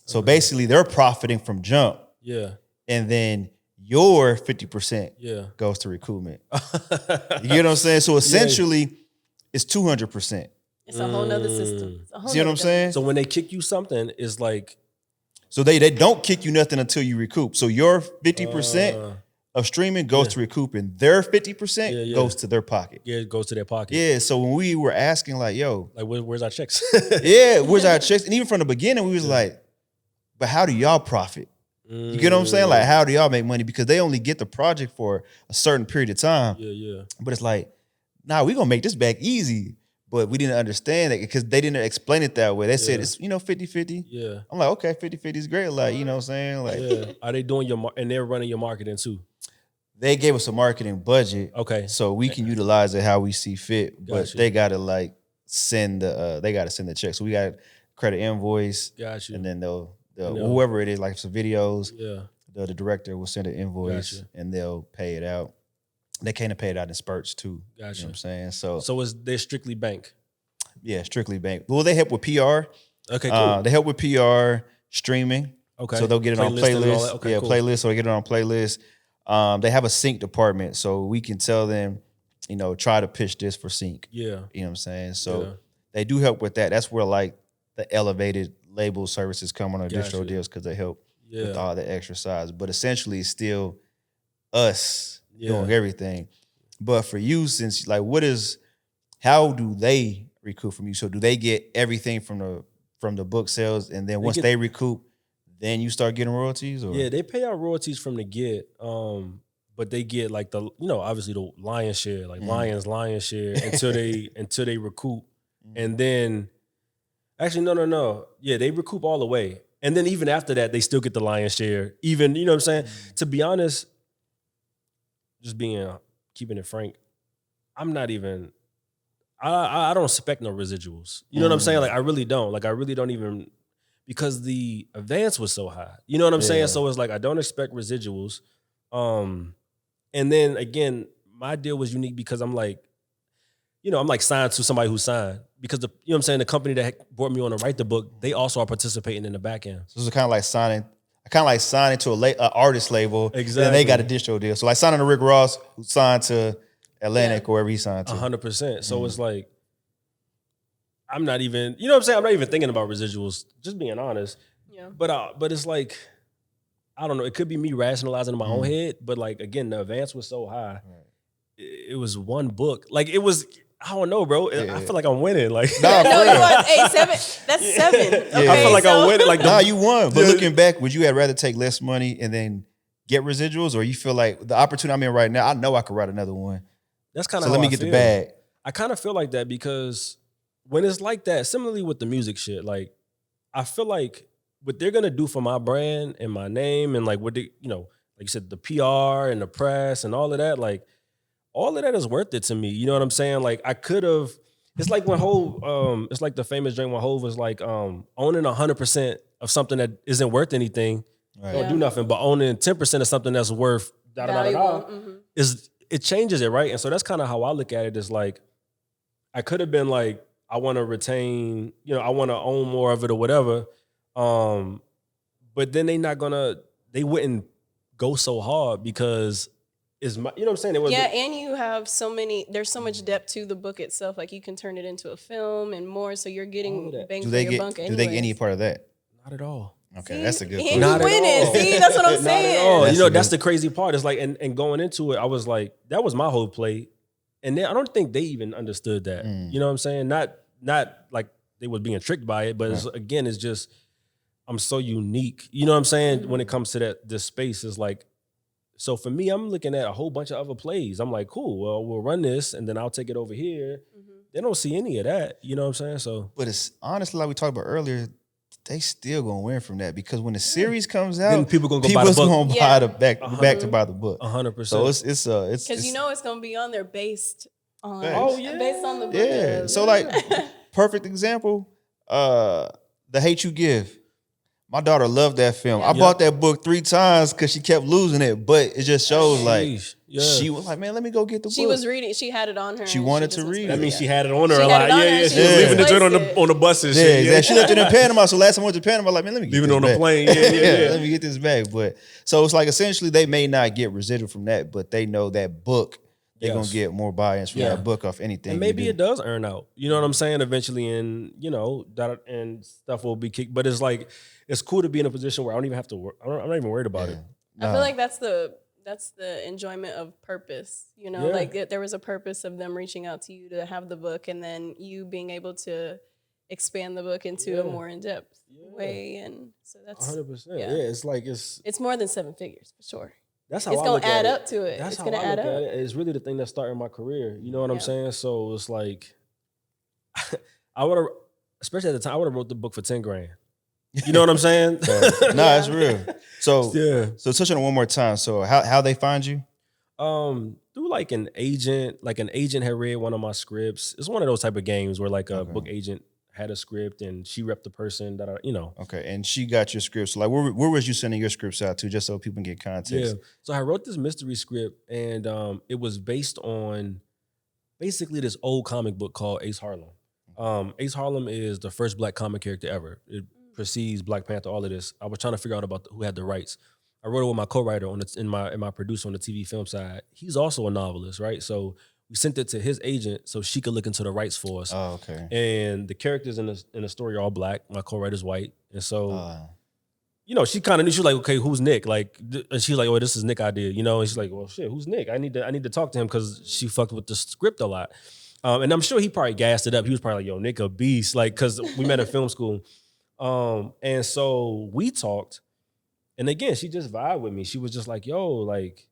So basically they're profiting from jump. Yeah. And then your 50% goes to recoupment. You get what I'm saying? So essentially it's 200%. It's a whole nother system. See what I'm saying? So when they kick you something, it's like, so they don't kick you nothing until you recoup. So your 50% of streaming goes to recouping. Their 50% goes to their pocket. Yeah, it goes to their pocket. Yeah, so when we were asking like, yo. Like, where's our checks? Where's our checks? And even from the beginning, we was like, but how do y'all profit? You get what I'm saying? Like, how do y'all make money? Because they only get the project for a certain period of time. Yeah. But it's like, nah, we gonna make this back easy. But we didn't understand it because they didn't explain it that way. They said it's 50-50. Yeah. I'm like, okay, 50-50 is great. Like, you know what I'm saying? Like, Yeah. Are they doing and they're running your marketing too? they gave us a marketing budget. Okay. So we can utilize it how we see fit. But Gotcha. they gotta like send the check. So we got credit invoice. Gotcha. And then they'll whoever it is, like some videos, yeah. The director will send an invoice Gotcha. and they'll pay it out. They can't pay it out in spurts too. Gotcha. You know what I'm saying? So they're strictly bank. Yeah, strictly bank. Well, they help with PR. Okay, cool. They help with PR, streaming. Okay. So they'll get it on playlists. Okay, cool. Playlist. So they get it on playlist. They have a sync department, so we can tell them, try to pitch this for sync. Yeah. You know what I'm saying? So they do help with that. That's where like the elevated label services come on our distro deals because they help with all the extra sides. But essentially, it's still us doing everything. But for you, since like, how do they recoup from you? So do they get everything from the book sales, and then once they recoup, then you start getting royalties? Or? Yeah, they pay out royalties from the get, but they get like obviously the lion's share, like lion's share until they recoup, and then actually no, yeah, they recoup all the way, and then even after that, they still get the lion's share. Even you know what I'm saying? To be honest, just keeping it frank, I'm not even. I don't expect no residuals. You know what I'm saying? Like I really don't. Like I really don't even, because the advance was so high. You know what I'm saying? So it's like I don't expect residuals. And then again, my deal was unique because I'm like signed to somebody who signed, because you know what I'm saying, the company that brought me on to write the book, they also are participating in the back end. So it's kind of like signing to an artist label. Exactly. And they got a distro deal. So like signing to Rick Ross, who signed to Atlantic or wherever he signed to. 100%. So it's like, I'm not even, you know what I'm saying? I'm not even thinking about residuals, just being honest. Yeah. But it's like, I don't know. It could be me rationalizing in my own head, but like, again, the advance was so high. It was one book. Like it was, I don't know, bro. I feel like I'm winning. Like, no, you are 7. That's 7. Okay, I feel like I'm winning. Like, you won. But looking back, would you have rather take less money and then get residuals, or you feel like the opportunity I'm in right now, I know I could write another one. That's kind of so let me get the bag. I kind of feel like that because when it's like that, similarly with the music shit, like I feel like what they're gonna do for my brand and my name and like what they, like you said, the PR and the press and all of that, like all of that is worth it to me. You know what I'm saying? Like I could have. It's like when Hov, it's like the famous drink when Hov was like owning 100% of something that isn't worth anything, don't do nothing, but owning 10% of something that's worth is. It changes it, right? And so that's kind of how I look at it. Is like, I could have been like, I want to retain, I want to own more of it or whatever. But then they wouldn't go so hard because it's my, you know what I'm saying? And you have there's so much depth to the book itself. Like you can turn it into a film and more. So you're getting bang for your buck. Do they get any part of that? Not at all. Okay, see? That's a good point. Not at winning. All. See, that's what I'm saying. Not at all. That's the crazy part. It's like, and going into it, I was like, that was my whole play. And I don't think they even understood that. You know what I'm saying? Not like they was being tricked by it, but it's just, I'm so unique. You know what I'm saying? When it comes to this space, is like, so for me, I'm looking at a whole bunch of other plays. I'm like, cool, well, we'll run this and then I'll take it over here. They don't see any of that. You know what I'm saying? So, but it's honestly, like we talked about earlier, they still gonna win from that, because when the series comes out, then people gonna buy the book. Buy the back to buy the book. 100%. So it's because it's gonna be on there based on based on the book. Yeah. So like perfect example, The Hate You Give. My daughter loved that film. I bought that book 3 times because she kept losing it, but it just shows like she was like, man, let me go get the book. She was reading. She had it on her. She wanted to read. That means she had it on her a lot. She was leaving the joint on the buses. Yeah, exactly. She left it in Panama. So last time I went to Panama, I'm like, man, let me get leaving this on back. the plane. Yeah. Let me get this back. But so it's like essentially they may not get residual from that, but they know that book. They're gonna get more buy-ins from that book off anything. And maybe it does earn out. You know what I'm saying? Eventually, and that and stuff will be kicked. But it's like, it's cool to be in a position where I don't even have to work. I'm not even worried about it. I feel like that's the enjoyment of purpose. Like there was a purpose of them reaching out to you to have the book, and then you being able to expand the book into a more in-depth way. And so that's 100%. Yeah, it's like it's more than 7 figures for sure. That's how it's gonna add up to it. That's it's how gonna I add look up. at it. It's really the thing that's starting my career. You know what I'm saying? So it's like, I would have, especially at the time, I would have wrote the book for 10 grand. You know what I'm saying? No, it's real. So Yeah. so touch on it one more time. So how they find you? Through like an agent had read one of my scripts. It's one of those type of games where like a book agent had a script and she repped the person that Okay, and she got your scripts. So like where was you sending your scripts out to, just so people can get context? Yeah. So I wrote this mystery script and it was based on basically this old comic book called Ace Harlem. Ace Harlem is the first Black comic character ever. It precedes Black Panther, all of this. I was trying to figure out about who had the rights. I wrote it with my co-writer and my producer on the TV film side. He's also a novelist, right? So we sent it to his agent so she could look into the rights for us. Oh, okay. And the characters in the story are all Black. My co-writer's white. And so, she kind of knew. She was like, okay, who's Nick? Like, and she's like, oh, this is Nick idea. And she's like, well, shit, who's Nick? I need to talk to him because she fucked with the script a lot. And I'm sure he probably gassed it up. He was probably like, yo, Nick a beast. Like, because we met at film school. And so we talked. And again, she just vibed with me. She was just like, yo, like,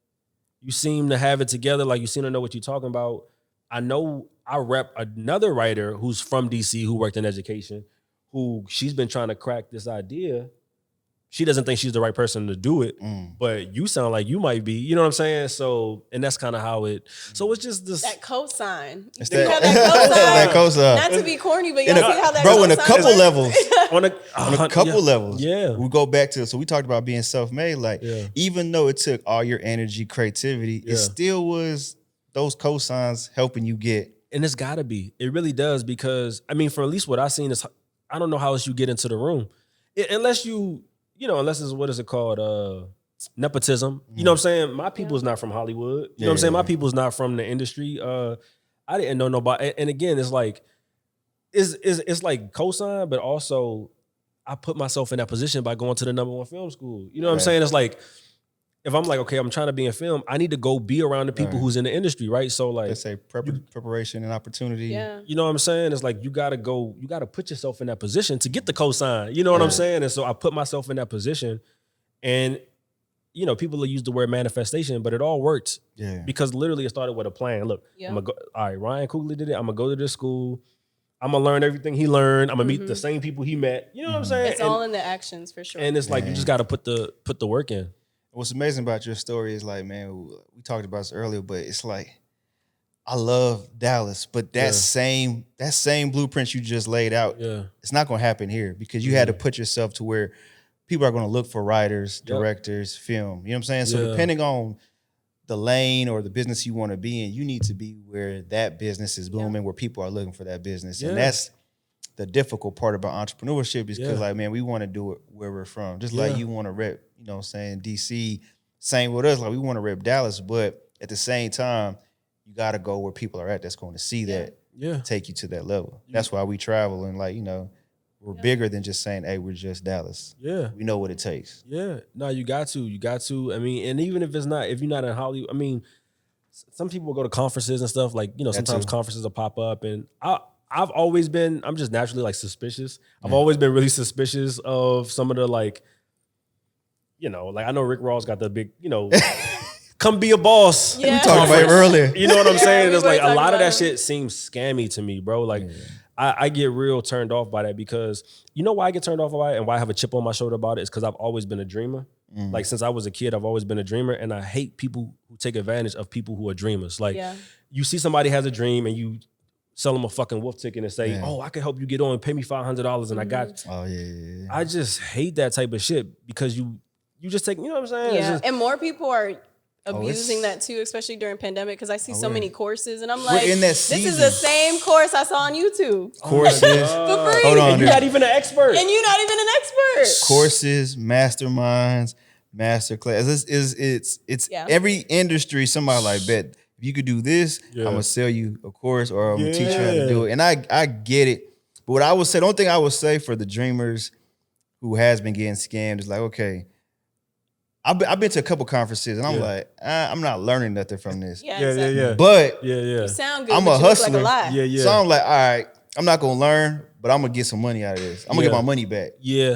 you seem to have it together. Like, you seem to know what you're talking about. I know I rep another writer who's from DC who worked in education, who she's been trying to crack this idea. She doesn't think she's the right person to do it, but you sound like you might be. You know what I'm saying? So, and that's kind of how it. So it's just this that cosign. It's that cosign. That cosign. Not to be corny, but y'all see how that bro, in a couple levels. on a couple levels. Yeah. We go back to, so we talked about being self-made. Like, even though it took all your energy, creativity, it still was those cosigns helping you get. And it's gotta be. It really does, because I mean, for at least what I've seen is, I don't know how else you get into the room. Unless it's, what is it called? Nepotism. You know what I'm saying? My people's not from Hollywood. You know what I'm saying? My people's not from the industry. I didn't know nobody. And again, it's like, it's like cosign, but also I put myself in that position by going to the #1 film school. You know what I'm saying? It's like, if I'm like, okay, I'm trying to be in film, I need to go be around the people who's in the industry, right? So like, they say preparation and opportunity. Yeah. You know what I'm saying? It's like, you gotta put yourself in that position to get the cosign. You know what I'm saying? And so I put myself in that position, and people use the word manifestation, but it all worked. Yeah. Because literally it started with a plan. Look, I'm gonna go, all right, Ryan Coogler did it. I'm gonna go to this school. I'm gonna learn everything he learned. I'm gonna meet the same people he met. You know what I'm saying? It's all in the actions for sure. And it's like, you just gotta put the work in. What's amazing about your story is like, man, we talked about this earlier, but it's like, I love Dallas, but that same blueprint you just laid out, it's not gonna happen here, because you had to put yourself to where people are gonna look for writers, directors, film. You know what I'm saying? So depending on the lane or the business you want to be in, you need to be where that business is booming, where people are looking for that business. And that's the difficult part about entrepreneurship, is because like, man, we want to do it where we're from. Just like you want to rep, you know what I'm saying, DC, same with us, like we want to rep Dallas, but at the same time, you got to go where people are at that's going to see that, take you to that level. That's why we travel, and like, we're bigger than just saying, hey, we're just Dallas. Yeah. We know what it takes. Yeah. No, you got to. I mean, and even if you're not in Hollywood, I mean, some people will go to conferences and stuff, like, sometimes conferences will pop up, and I'm just naturally like suspicious. I've always been really suspicious of some of the like I know Rick Ross got the big, come be a boss. Yeah. We talked about it earlier. You know what I'm saying? It's like a lot of that shit seems scammy to me, bro. Like, I get real turned off by that, because you know why I get turned off by it and why I have a chip on my shoulder about it is because I've always been a dreamer. Like, since I was a kid, I've always been a dreamer, and I hate people who take advantage of people who are dreamers. Like, you see somebody has a dream and you sell them a fucking wolf ticket and say, oh, I can help you get on, pay me $500 and I got you. Oh, yeah. I just hate that type of shit, because you just take, you know what I'm saying? Yeah, and more people are abusing that too, especially during pandemic, because I see so many courses, and I'm like, this is the same course I saw on YouTube. Courses. For free. Hold on, and you're not even an expert. And you're not even an expert. Courses, masterminds, masterclass. It's every industry, somebody like, bet, if you could do this, I'm going to sell you a course, or I'm going to teach you how to do it. And I get it. But what I would say, the only thing I would say for the dreamers who has been getting scammed is like, okay, I've been to a couple conferences, and I'm like, I'm not learning nothing from this. Yeah. But you sound good, I'm but a you look hustler. like a lie. So I'm like, all right, I'm not going to learn, but I'm going to get some money out of this. I'm going to get my money back.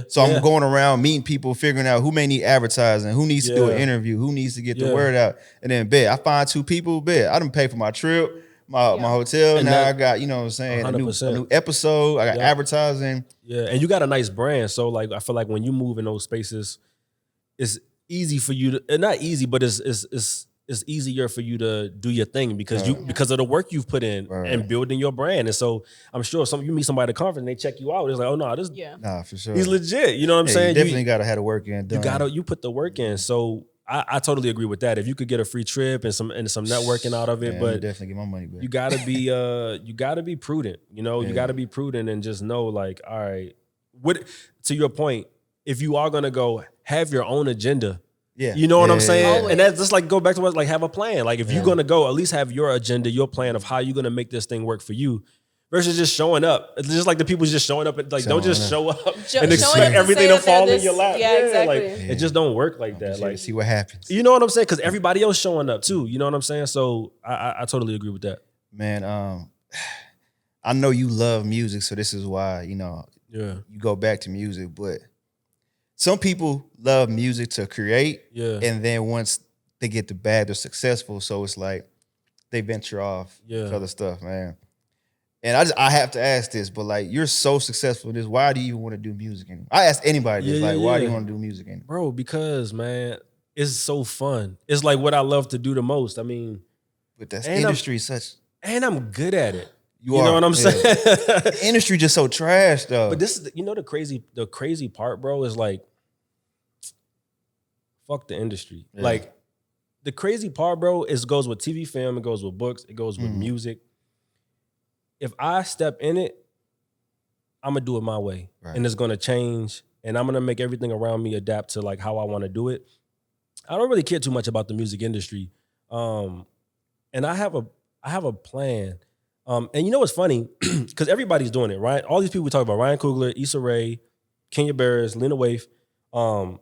So I'm going around meeting people, figuring out who may need advertising, who needs to do an interview, who needs to get the word out. And then I find 2 people, I done pay for my trip, my hotel. And now that- I got, you know what I'm saying, a 100%. new episode. I got advertising. Yeah, and you got a nice brand. So like I feel like when you move in those spaces, it's easy for you to, not easy, but it's easier for you to do your thing because because of the work you've put in and building your brand. And so I'm sure you meet somebody at a conference and they check you out. It's like, oh no, this Nah, for sure. he's legit. You know what I'm saying? You definitely gotta have the work in. You put the work in. So I totally agree with that. If you could get a free trip and some networking out of it, man, but definitely get my money back. you gotta be prudent. You know, you gotta be prudent and just know, like, all right, to your point, if you are gonna go, have your own agenda. Yeah. You know what I'm saying? Always. And that's just like, go back to what, like, have a plan. Like, if you're gonna go, at least have your agenda, your plan of how you're gonna make this thing work for you. Versus just showing up. It's just like the people just showing up. Don't just show up and expect everything to fall in your lap. Yeah, exactly. It just don't work like that. Like, see what happens. you know what I'm saying? Because everybody else showing up too. You know what I'm saying? So I totally agree with that. Man, I know you love music, so this is why, you go back to music. But some people love music to create, and then once they get the bag, they're successful. So it's like they venture off to other stuff, man. And I have to ask this, but like, you're so successful in this. Why do you even want to do music anymore? I ask anybody this, why do you want to do music anymore? Bro, because, man, it's so fun. It's like what I love to do the most. I mean, but that's industry such. And I'm good at it. You know what I'm saying? The industry just so trash, though. But this is, the crazy part, bro, is like, fuck the industry. Yeah. Like, the crazy part, bro, goes with TV, film, it goes with books, it goes with music. If I step in it, I'm gonna do it my way, and it's gonna change, and I'm gonna make everything around me adapt to like how I want to do it. I don't really care too much about the music industry, and I have a plan. And you know what's funny? Because everybody's doing it, right? All these people we talk about: Ryan Coogler, Issa Rae, Kenya Barris, Lena Waithe. All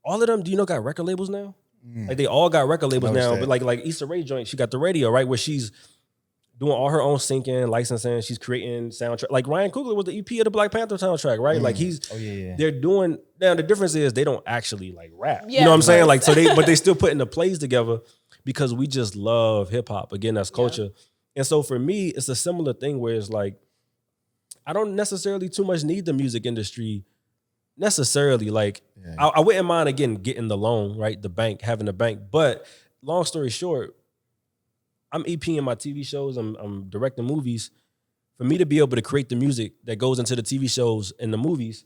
of them, do you know, got record labels now? Like they all got record labels now. But like Issa Rae joint, she got the radio, right, where she's doing all her own syncing, licensing. She's creating soundtrack. Like Ryan Coogler was the EP of the Black Panther soundtrack, right? Like they're doing. Now the difference is they don't actually like rap. Yeah, you know what I'm saying? Like but they still putting the plays together because we just love hip hop. Again, that's culture. Yeah. And so for me, it's a similar thing where it's like I don't necessarily too much need the music industry necessarily. Like I wouldn't mind again getting the loan, right? The bank, having the bank. But long story short, I'm EPing my TV shows, I'm directing movies. For me to be able to create the music that goes into the TV shows and the movies,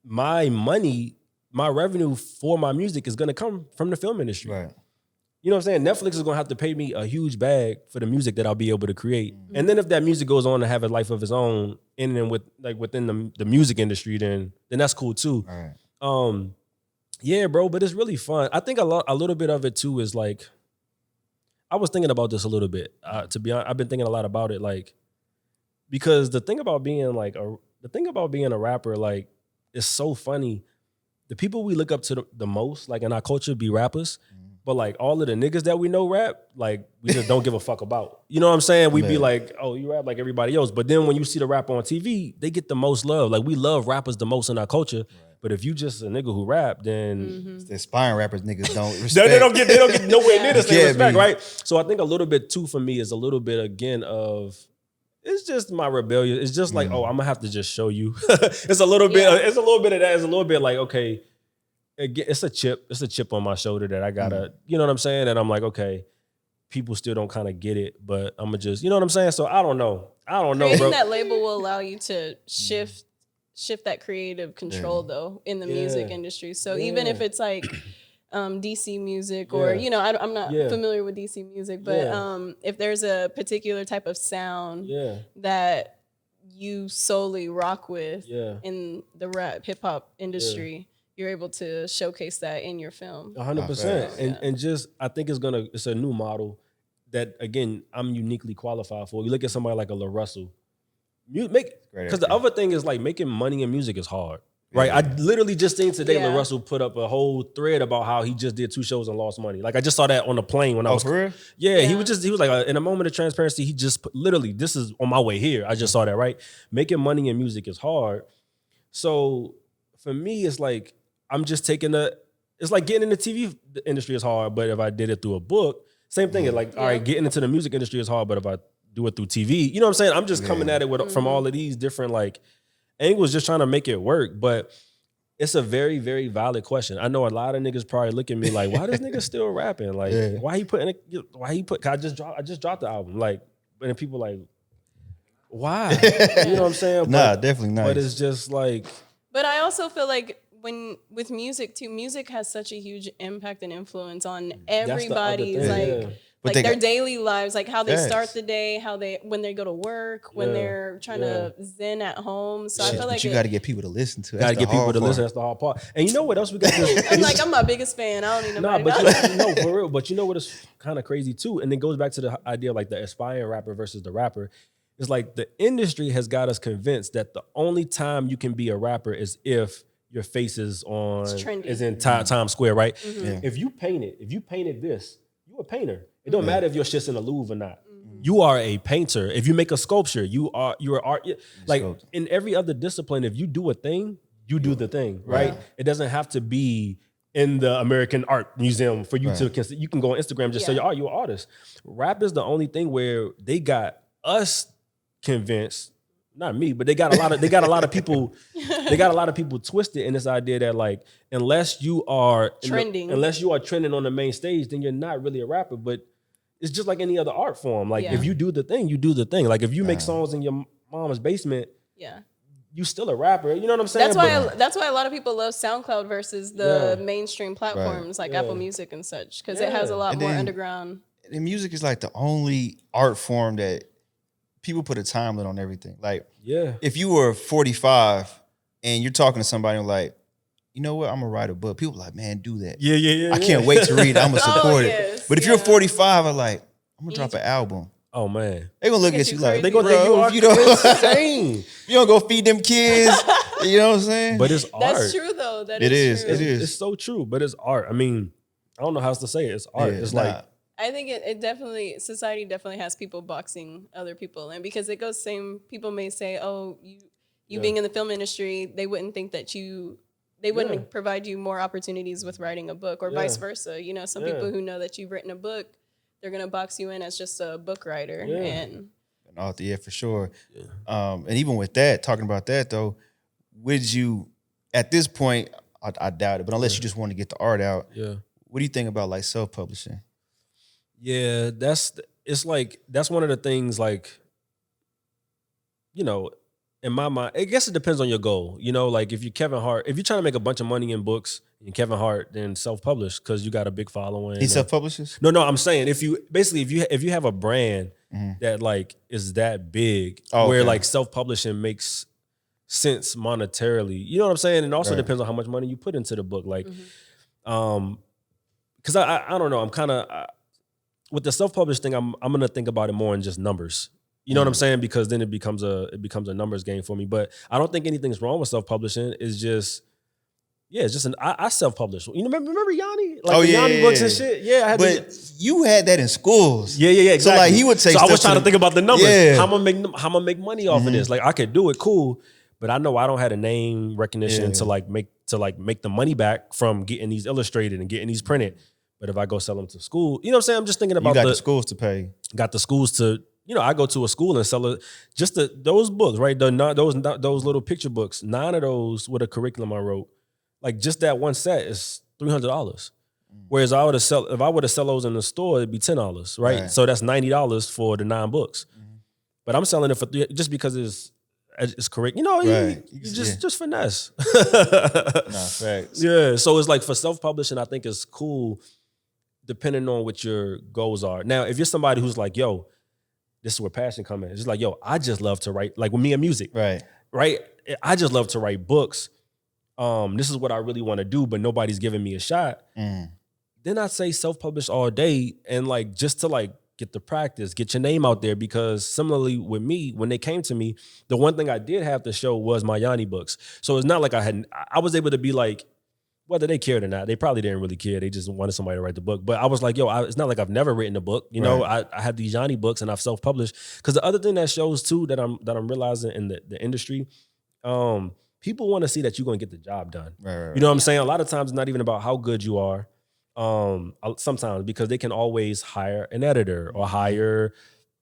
my money, my revenue for my music is gonna come from the film industry. Right. You know what I'm saying? Netflix is gonna have to pay me a huge bag for the music that I'll be able to create. Mm-hmm. And then if that music goes on to have a life of its own in and within the music industry, then that's cool too. All right. Yeah, bro, but it's really fun. I think a little bit of it too is like, I was thinking about this a little bit. To be honest, I've been thinking a lot about it, like, because the thing about being a rapper, like, is so funny. The people we look up to the most, like in our culture, be rappers. But like all of the niggas that we know rap, like we just don't give a fuck about. You know what I'm saying? We be like, oh, you rap like everybody else. But then when you see the rapper on TV, they get the most love. Like we love rappers the most in our culture. Right. But if you just a nigga who rap, then the aspiring rappers niggas don't respect. they don't get nowhere near the same respect, right? So I think a little bit too for me is a little bit again of it's just my rebellion. It's just like, oh, I'm gonna have to just show you. It's a little bit of that. It's a little bit like, okay, it's a chip on my shoulder that I gotta, you know what I'm saying? And I'm like, okay, people still don't kind of get it, but I'm gonna just, you know what I'm saying? So I don't know, Creating bro. that label will allow you to shift that creative control though in the music industry. So even if it's like DC music or, you know, I'm not familiar with DC music, but if there's a particular type of sound that you solely rock with in the rap hip hop industry, you're able to showcase that in your film. 100%. And just, I think it's a new model that, again, I'm uniquely qualified for. You look at somebody like a La Russell, because the other thing is like making money in music is hard, right? I literally just seen today La Russell put up a whole thread about how he just did 2 shows and lost money. Like I just saw that on the plane when I was. For real? Yeah, he was like, in a moment of transparency, he just literally, this is on my way here. I just saw that, right? Making money in music is hard. So for me, it's like, I'm just it's like getting in the TV industry is hard, but if I did it through a book, same thing. It's like, all right, getting into the music industry is hard, but if I do it through TV. You know what I'm saying? I'm just coming at it from all of these different like angles, just trying to make it work. But it's a very, very valid question. I know a lot of niggas probably look at me like, why this nigga still rapping? Like, why he I just dropped the album. Like, and then people like, why? You know what I'm saying? Nah, definitely not. But it's just like. But I also feel like with music too, music has such a huge impact and influence on everybody's like their daily lives, like how they start the day, when they go to work, when they're trying to zen at home. So I feel like you got to get people to listen to. Got to get people to listen. That's the hard part. And you know what else we got? I'm my biggest fan. I don't need nobody. No, for real. But you know what is kind of crazy too, and it goes back to the idea of like the aspiring rapper versus the rapper. It's like the industry has got us convinced that the only time you can be a rapper is if your face is in Times Square, right? Mm-hmm. Yeah. If you painted this, you a painter. It don't matter if your shit's in the Louvre or not. Mm-hmm. You are a painter. If you make a sculpture, you're art. Like in every other discipline, if you do a thing, you do the thing, right? It doesn't have to be in the American Art Museum for you to consider. You can go on Instagram, just say, you're an artist. Rap is the only thing where they got us convinced, not me, but they got a lot of people twisted in this idea that like unless you are trending on the main stage, then you're not really a rapper. But it's just like any other art form. Like if you do the thing, you do the thing. Like if you make songs in your mom's basement, you still a rapper. You know what I'm saying? That's why a lot of people love SoundCloud versus the mainstream platforms like Apple Music and such, because it has a lot more underground. And music is like the only art form that people put a time limit on everything. Like, if you were 45 and you're talking to somebody and like, you know what, I'm gonna write a book. People are like, man, do that. I can't wait to read it. I'm gonna support it. But if you're 45, I'm like, I'm gonna drop an album. Oh man, they gonna look at you like, they gonna think you are insane. You don't go feed them kids. You know what I'm saying? But it's art. That's true though. It is. It's so true. But it's art. I mean, I don't know how else to say it. It's art. It's like. I think it definitely, society definitely has people boxing other people. And because it goes people may say, oh, you being in the film industry, they wouldn't think that they wouldn't provide you more opportunities with writing a book or vice versa. You know, some people who know that you've written a book, they're going to box you in as just a book writer. And an author, for sure. And even with that, talking about that though, would you, at this point, I doubt it, but unless you just want to get the art out, what do you think about like self-publishing? Yeah, that's one of the things, like, you know, in my mind, I guess it depends on your goal. You know, like if you're Kevin Hart, if you're trying to make a bunch of money in books and Kevin Hart, then self-publish because you got a big following. He self-publishes? No, I'm saying if you have a brand that like is that big where like self-publishing makes sense monetarily. You know what I'm saying? And it also depends on how much money you put into the book. Like, because I don't know, I'm kind of with the self-published thing, I'm gonna think about it more in just numbers. You know what I'm saying? Because then it becomes a numbers game for me. But I don't think anything's wrong with self-publishing. It's just I self-published. You know, remember Yanni? Like Yanni books and shit. Yeah, you had that in schools. Yeah, exactly. So like he would take. So I was trying to think about the numbers. Yeah. How I'm gonna make money off of this? Like I could do it, cool. But I know I don't have a name recognition to make the money back from getting these illustrated and getting these printed. But if I go sell them to school, you know what I'm saying? I'm just thinking about the schools to pay. Got the schools to, you know, I go to a school and sell it. Just those books, right? Those little picture books. 9 of those with a curriculum I wrote. Like just that one set is $300. Whereas if I were to sell those in the store, it'd be $10, right? So that's $90 for the 9 books. But I'm selling it for just because it's correct. You know, you just finesse. Facts. Yeah. So it's like for self-publishing, I think it's cool depending on what your goals are. Now, if you're somebody who's like, yo, this is where passion comes in. It's just like, yo, I just love to write, like with me and music. Right. I just love to write books. This is what I really want to do, but nobody's giving me a shot. Then I'd say self-publish all day and like just to like get the practice, get your name out there, because similarly with me, when they came to me, the one thing I did have to show was my Yanni books. So it's not like I was able to be like, whether they cared or not, they probably didn't really care. They just wanted somebody to write the book. But I was like, yo, it's not like I've never written a book. You know, I have these Yanni books and I've self-published. Because the other thing that shows too that I'm realizing in the industry, people want to see that you're going to get the job done. You know what I'm saying? A lot of times it's not even about how good you are. Sometimes because they can always hire an editor or hire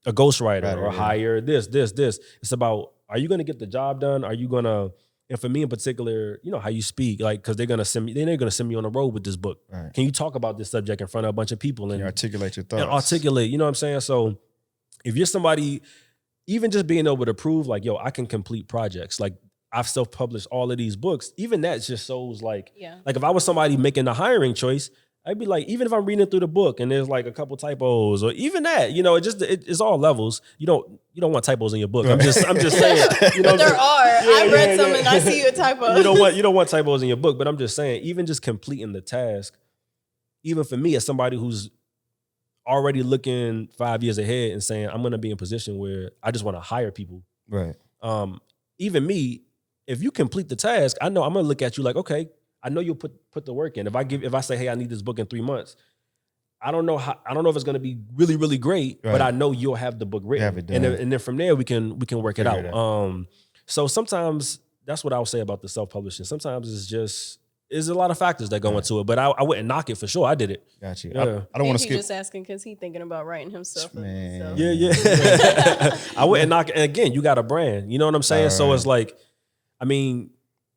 a ghostwriter Right, or yeah. hire this. It's about, are you going to get the job done? Are you going to, and for me in particular, you know, how you speak, like, because they're going to send me on the road with this book. Right. Can you talk about this subject in front of a bunch of people Can and you articulate your thoughts? and articulate, you know what I'm saying? So if you're somebody, even just being able to prove like, yo, I can complete projects. Like I've self-published all of these books. Even that just shows like if I was somebody making the hiring choice, I'd be like, even if I'm reading through the book and there's like a couple typos or even that, you know, it's all levels. You don't want typos in your book. I'm just saying. You know, but there are. I read some and I see a typo. You don't want typos in your book, but I'm just saying, even just completing the task, even for me as somebody who's already looking 5 years ahead and saying, I'm going to be in a position where I just want to hire people. Right. Even me, if you complete the task, I know I'm going to look at you like, okay, I know you'll put the work in. If I say, hey, I need this book in 3 months, I don't know if it's going to be really, really great, right. but I know you'll have the book written. And then from there we can work it out. So sometimes that's what I would say about the self-publishing. Sometimes there's a lot of factors that go into it, but I wouldn't knock it for sure. I did it. Got you. Yeah. I don't want to skip. Just asking because he's thinking about writing himself. Man. Yeah. I wouldn't knock it. And again, you got a brand. You know what I'm saying? Right. So it's like, I mean,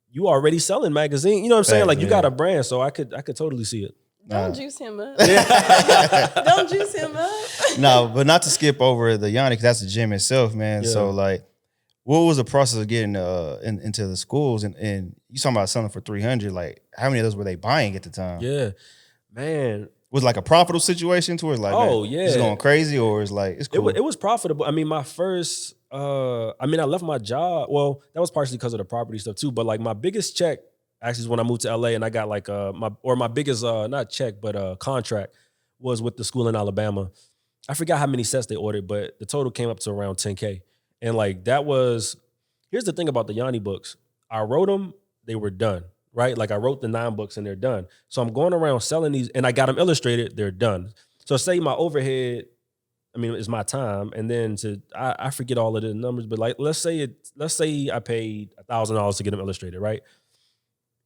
you already selling magazine. You know what I'm saying? Like you got a brand, so I could totally see it. Don't juice him up. Don't juice him up. No, but not to skip over the Yanni, because that's the gym itself, man. Yeah. So like, what was the process of getting into the schools? And you talking about selling for 300? Like, how many of those were they buying at the time? Yeah, man. Was it like a profitable situation towards like, it's going crazy, or it's like it's cool? It was profitable. I mean, my first, I left my job. Well, that was partially because of the property stuff too. But like my biggest check actually is when I moved to LA, and I got like my biggest not check but contract was with the school in Alabama. I forgot how many sets they ordered, but the total came up to around $10K. And like that was, here's the thing about the Yanni books. I wrote them, they were done, right? Like I wrote the 9 books and they're done. So I'm going around selling these and I got them illustrated, they're done. So say my overhead, is my time. And then I forget all of the numbers, but like, let's say I paid $1,000 to get them illustrated, right?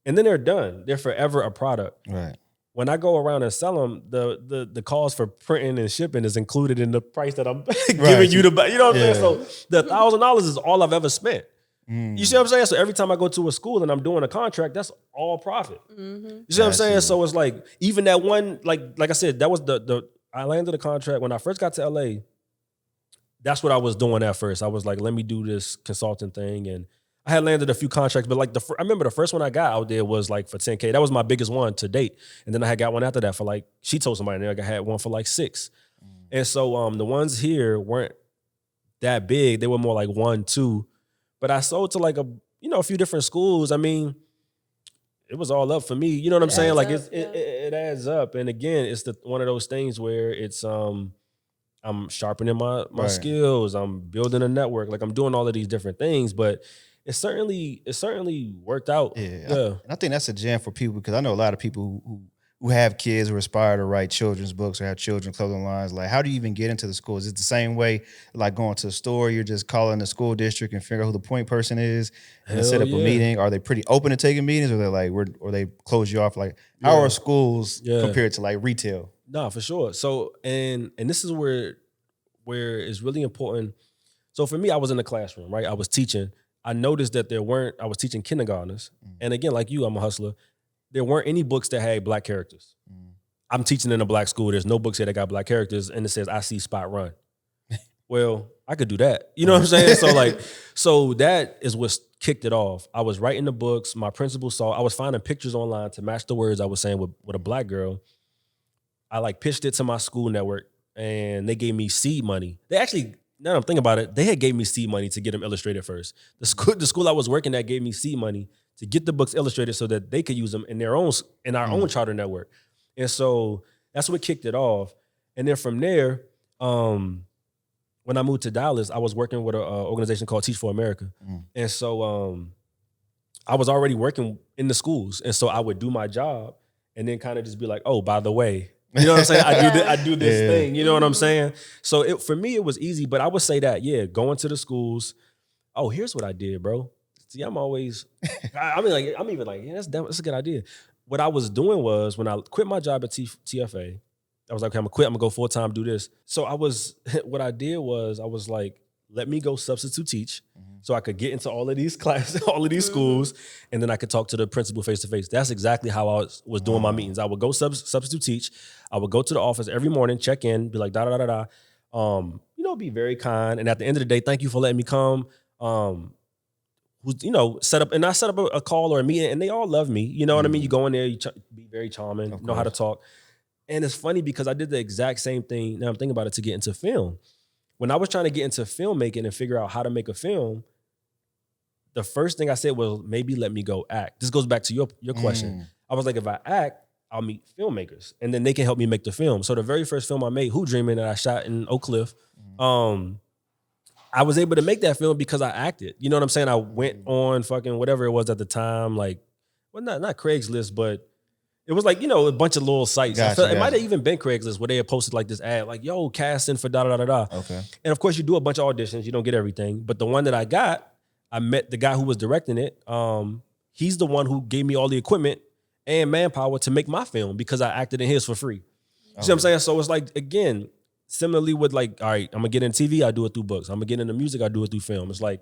And then they're done. They're forever a product. Right. When I go around and sell them, the cost for printing and shipping is included in the price that I'm giving you to buy. You know what I'm saying? So the $1,000 is all I've ever spent. You see what I'm saying? So every time I go to a school and I'm doing a contract, that's all profit. Mm-hmm. You see what I'm saying? So it's like, even that one, like I said, that was I landed a contract when I first got to LA. That's what I was doing at first. I was like, let me do this consulting thing. And I had landed a few contracts, but like I remember the first one I got out there was like for $10K. That was my biggest one to date. And then I had got one after that for like, she told somebody, I had one for like $6. And so the ones here weren't that big. They were more like 1, 2. But I sold to like a few different schools. I mean, it was all up for me. You know what I'm saying? Like it adds up. And again, it's one of those things where it's I'm sharpening my skills. I'm building a network. Like I'm doing all of these different things, but it certainly worked out. Yeah. I think that's a gem for people, because I know a lot of people who have kids who aspire to write children's books or have children's clothing lines. Like, how do you even get into the school? Is it the same way, like going to a store, you're just calling the school district and figure out who the point person is and set up a meeting? Are they pretty open to taking meetings, or they're like, or they close you off? Like, how are schools compared to like retail? No, for sure. So, and this is where it's really important. So for me, I was in the classroom, right? I was teaching. I noticed that I was teaching kindergartners. And again, like you, I'm a hustler. There weren't any books that had Black characters. I'm teaching in a Black school. There's no books here that got Black characters, and it says, I see Spot run. Well, I could do that. You know what I'm saying? So that is what kicked it off. I was writing the books. My principal I was finding pictures online to match the words I was saying with a Black girl. I like pitched it to my school network, and they gave me seed money. They actually, now that I'm thinking about it, they had gave me seed money to get them illustrated first. The school I was working at gave me seed money to get the books illustrated so that they could use them in our own charter network. And so that's what kicked it off. And then from there, when I moved to Dallas, I was working with an organization called Teach for America. And so I was already working in the schools. And so I would do my job and then kind of just be like, oh, by the way, you know what I'm saying? I do this thing. You know what I'm saying? So for me, it was easy. But I would say that, going to the schools. Oh, here's what I did, bro. See, I'm always, I'm even like, that's a good idea. What I was doing was, when I quit my job at TFA, I was like, okay, I'm gonna quit. I'm gonna go full time, do this. So what I did was I was like, let me go substitute teach, so I could get into all of these classes, all of these schools, and then I could talk to the principal face to face. That's exactly how I was doing my meetings. I would go substitute teach. I would go to the office every morning, check in, be like, da da da da da. Be very kind, and at the end of the day, thank you for letting me come. Set up a call or a meeting, and they all love me. You know what I mean? You go in there, be very charming, know how to talk. And it's funny because I did the exact same thing. Now I'm thinking about it, to get into film. When I was trying to get into filmmaking and figure out how to make a film, the first thing I said was, maybe let me go act. This goes back to your question. I was like, if I act, I'll meet filmmakers, and then they can help me make the film. So the very first film I made, Who Dreaming, that I shot in Oak Cliff, I was able to make that film because I acted. You know what I'm saying? I went on fucking whatever it was at the time, like, well, not Craigslist, but it was like, a bunch of little sites. It might have even been Craigslist, where they had posted like this ad, like, yo, casting for da da da da. Okay. And of course, you do a bunch of auditions. You don't get everything. But the one that I got, I met the guy who was directing it. He's the one who gave me all the equipment and manpower to make my film, because I acted in his for free. You see what I'm saying? So it's like, again, similarly with like, all right, I'm gonna get in TV, I do it through books. I'm gonna get into music, I do it through film. It's like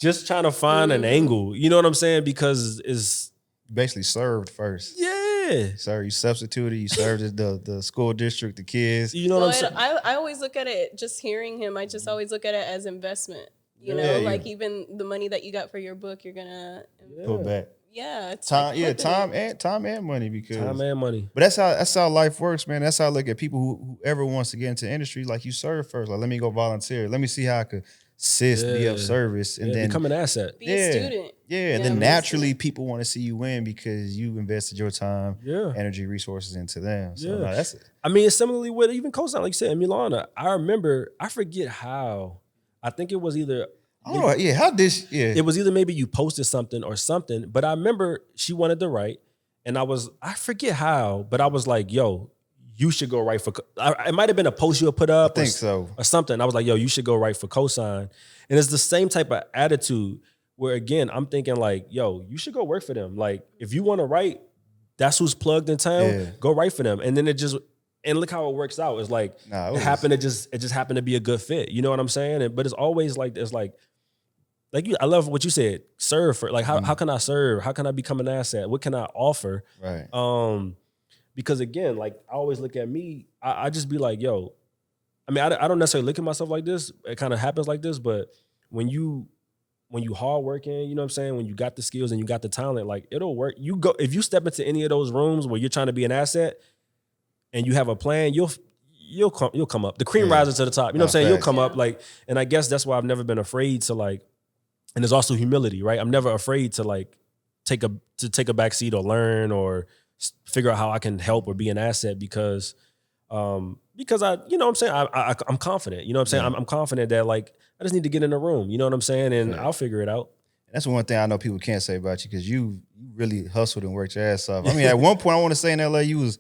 just trying to find an angle. You know what I'm saying? Because it's basically served first. Yeah. Sir, you substituted, you served the school district, the kids. You know what I'm saying? I always look at it, just hearing him, I just always look at it as investment. You know, like even the money that you got for your book, you're gonna put back. Yeah, it's time. Like time and money, because time and money. But that's how life works, man. That's how I look at people whoever wants to get into industry. Like, you serve first. Like, let me go volunteer. Let me see how I could assist, be of service, and then become an asset. Be a student. Yeah, and then naturally people want to see you win because you invested your time, energy, resources into them. So that's it. I mean, it's similarly with even COSIGN, like you said, in Milana. I forget how. I think it was either. It was either maybe you posted something or something, but I remember she wanted to write, and I forget how, but I was like, yo, you should go write for, it might have been a post you had put up or something. I was like, yo, you should go write for COSIGN. And it's the same type of attitude where, again, I'm thinking like, yo, you should go work for them. Like, if you want to write, that's who's plugged in town, go write for them. And then and look how it works out. It's like, it just happened to be a good fit. You know what I'm saying? But it's always like, I love what you said. Serve for, like, how can I serve? How can I become an asset? What can I offer? Right. Because again, like, I always look at me. I just be like, yo. I mean, I don't necessarily look at myself like this. It kind of happens like this, but when you hardworking, you know what I'm saying? When you got the skills and you got the talent, like, it'll work. If you step into any of those rooms where you're trying to be an asset and you have a plan, you'll come up. The cream rises to the top. You know what I'm saying? You'll come up, like, and I guess that's why I've never been afraid to, like. And there's also humility, right? I'm never afraid to, like, take a back seat or learn or figure out how I can help or be an asset because I, you know what I'm saying? I'm confident, you know what I'm saying? I'm confident that, like, I just need to get in the room, you know what I'm saying? And I'll figure it out. That's one thing I know people can't say about you, because you really hustled and worked your ass off. I mean, at one point I want to say in LA, you was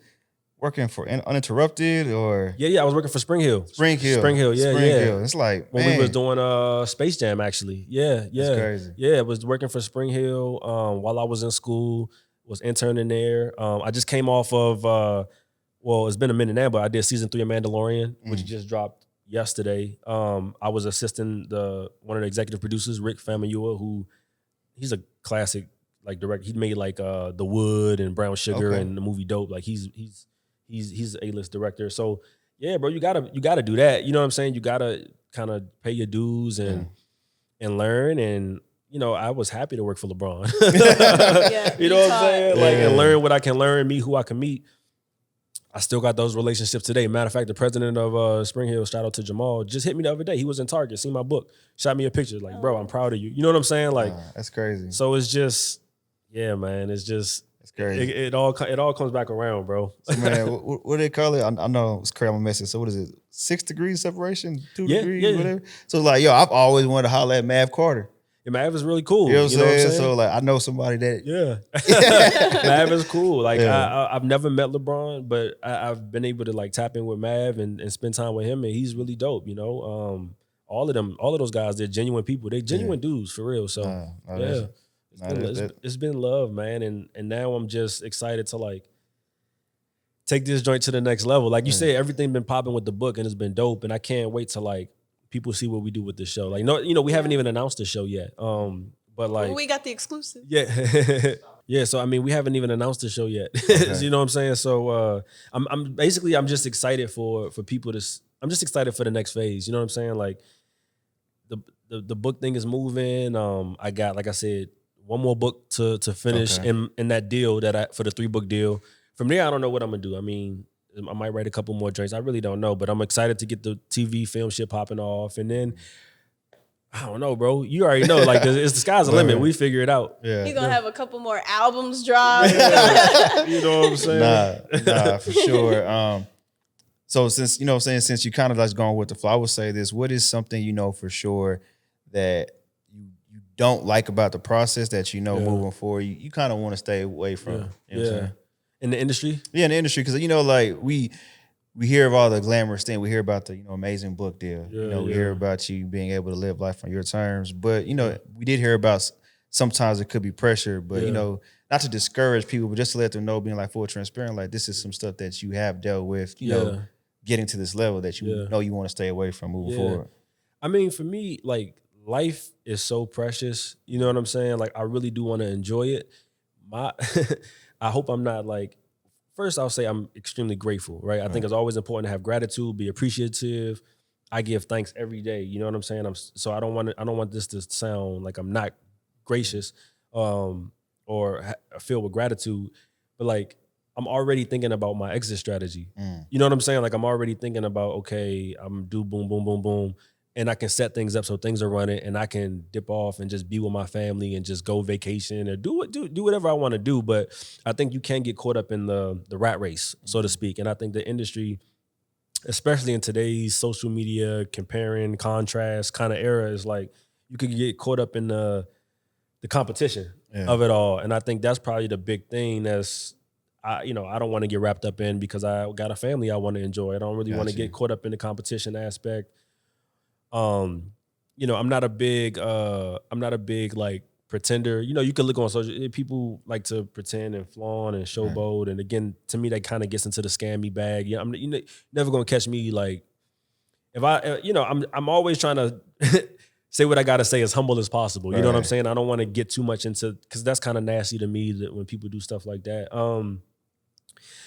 working for Uninterrupted or? Yeah, I was working for Spring Hill. Spring Hill. It's like, when we was doing Space Jam, actually. Yeah. That's crazy. Yeah, it was working for Spring Hill while I was in school, was interning there. I just came off of, it's been a minute now, but I did season 3 of Mandalorian, which just dropped yesterday. I was assisting one of the executive producers, Rick Famuyiwa, who he's a classic, like, director. He made like The Wood and Brown Sugar and the movie Dope. Like, he's an A-list director. So yeah, bro, you gotta do that. You know what I'm saying? You gotta kind of pay your dues and learn. And, you know, I was happy to work for LeBron. You know what I'm saying? Like, and learn what I can learn, meet who I can meet. I still got those relationships today. Matter of fact, the president of Spring Hill, shout out to Jamal, just hit me the other day. He was in Target, seen my book, shot me a picture. Like, bro, I'm proud of you. You know what I'm saying? Like, that's crazy. So it's just, yeah, man. It's just, it's crazy. It all comes back around, bro. So, man, what do they call it? I know it's crazy. I'm a message. So what is it? 6 degrees separation, 2 degrees, whatever. So like, yo, I've always wanted to holler at Mav Carter. Yeah, Mav is really cool. You know what I'm saying? So like, I know somebody that. Mav is cool. Like, I've never met LeBron, but I've been able to, like, tap in with Mav and spend time with him, and he's really dope. You know, all of those guys, they're genuine people. They're genuine dudes for real. So it's been love, man, and now I'm just excited to, like, take this joint to the next level. Like you said, everything been popping with the book and it's been dope. And I can't wait to like people see what we do with the show. Like, no, we haven't even announced the show yet. But like, well, we got the exclusive. Yeah. Yeah. So, I mean, we haven't even announced the show yet. Okay. You know what I'm saying? So, I'm just excited for people to, I'm just excited for the next phase. You know what I'm saying? Like the book thing is moving. I got, like I said, one more book to finish in that deal for the 3-book deal. From there, I don't know what I'm gonna do. I mean, I might write a couple more joints. I really don't know, but I'm excited to get the TV film shit popping off. And then, I don't know, bro. You already know, like, it's the sky's the limit. We figure it out. Yeah. You're gonna have a couple more albums drop. You know what I'm saying? Nah, for sure. So since, you know what I'm saying, since you kind of like going with the flow, I would say this, what is something you know for sure that you don't like about the process that you know moving forward, you kind of want to stay away from? You know what I'm saying? In the industry? Yeah, in the industry, because, you know, like, we hear of all the glamorous thing. We hear about the, you know, amazing book deal. We hear about you being able to live life on your terms. But, you know, we did hear about sometimes it could be pressure. But, you know, not to discourage people, but just to let them know, being like full transparent, like this is some stuff that you have dealt with, you know, getting to this level that you know you want to stay away from moving forward. I mean, for me, like, life is so precious. You know what I'm saying? Like, I really do want to enjoy it. I hope I'm not like, first I'll say I'm extremely grateful, right? I think it's always important to have gratitude, be appreciative. I give thanks every day. You know what I'm saying? So I don't want this to sound like I'm not gracious or filled with gratitude, but like I'm already thinking about my exit strategy. You know what I'm saying? Like I'm already thinking about, okay, I'm do boom, boom, boom, boom. And I can set things up so things are running and I can dip off and just be with my family and just go vacation or do whatever I want to do. But I think you can get caught up in the rat race, so to speak. And I think the industry, especially in today's social media, comparing, contrast kind of era, is like you could get caught up in the competition of it all. And I think that's probably the big thing that's, I don't want to get wrapped up in because I got a family I want to enjoy. I don't really want to get caught up in the competition aspect. I'm not a big like pretender. You know, you can look on social, people like to pretend and flaunt and showboat. And again, to me, that kind of gets into the scammy bag. Yeah, you're never gonna catch me like, if I'm always trying to say what I gotta say as humble as possible. You know what I'm saying? I don't want to get too much into, because that's kind of nasty to me that when people do stuff like that.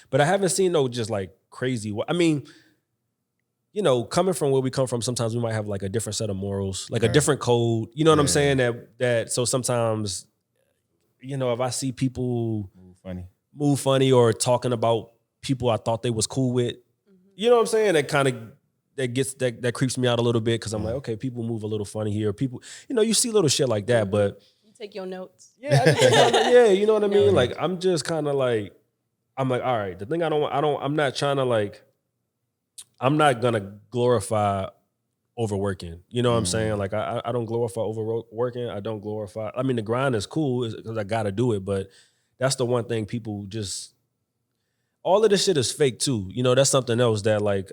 But I haven't seen no just like crazy. I mean, you know, coming from where we come from, sometimes we might have like a different set of morals, like a different code. You know what I'm saying? That so sometimes, you know, if I see people move funny or talking about people I thought they was cool with, you know what I'm saying? That kind of that creeps me out a little bit because I'm like, okay, people move a little funny here. People, you know, you see little shit like that, but you take your notes. Yeah, I just you know what I mean? Like I'm just kind of like, I'm like, all right, the thing I'm not trying to like, I'm not gonna glorify overworking. You know what I'm saying? Like I don't glorify overworking. I don't glorify. I mean, the grind is cool because I gotta do it, but that's the one thing people just. All of this shit is fake too. You know, that's something else that like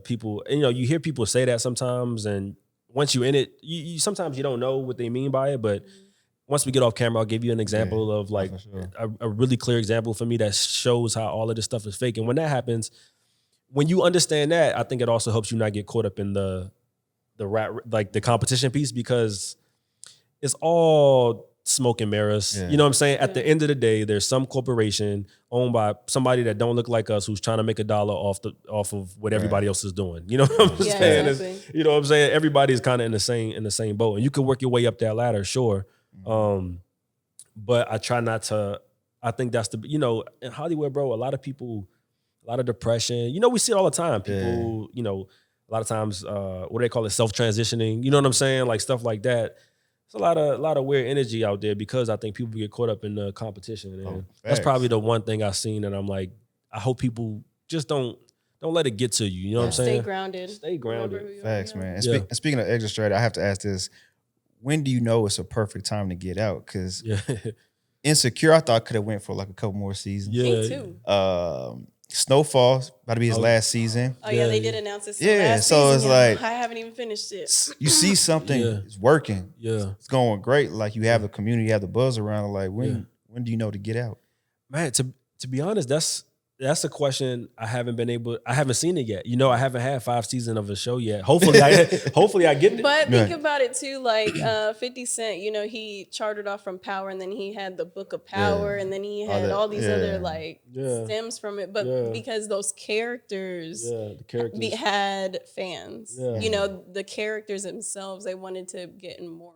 people. You know, you hear people say that sometimes, and once you're in it, you sometimes you don't know what they mean by it. But once we get off camera, I'll give you an example of like a really clear example for me that shows how all of this stuff is fake. And when that happens. When you understand that, I think it also helps you not get caught up in the like the competition piece because it's all smoke and mirrors. You know what I'm saying? At the end of the day, there's some corporation owned by somebody that don't look like us who's trying to make $1 off of what everybody else is doing. You know what I'm saying? Exactly. You know what I'm saying? Everybody's kind of in the same boat, and you can work your way up that ladder, sure. But I try not to. I think that's in Hollywood, bro. A lot of people. A lot of depression. You know, we see it all the time. People, you know, a lot of times, what do they call it? Self-transitioning. You know what I'm saying? Like stuff like that. It's a lot of weird energy out there because I think people get caught up in the competition. And that's probably the one thing I've seen. And I'm like, I hope people just don't let it get to you. You know what I'm saying? Stay grounded. Stay grounded. Facts, man. And speaking of exit strategy, I have to ask this. When do you know it's a perfect time to get out? Because Insecure, I thought could have went for like a couple more seasons. Me too. Snowfall about to be his last season. Oh yeah, they did announce this. Yeah, so it's like I haven't even finished it. You see something is working. Yeah, it's going great. Like you have the community, you have the buzz around. Like when do you know to get out? Man, to be honest, that's a question I haven't seen it yet. I haven't had 5 seasons of a show yet. Hopefully I get it. But think about it too, like 50 Cent, he charted off from Power, and then he had the Book of Power, and then he had all these other like stems from it. But because those characters, had fans, the characters themselves, they wanted to get in more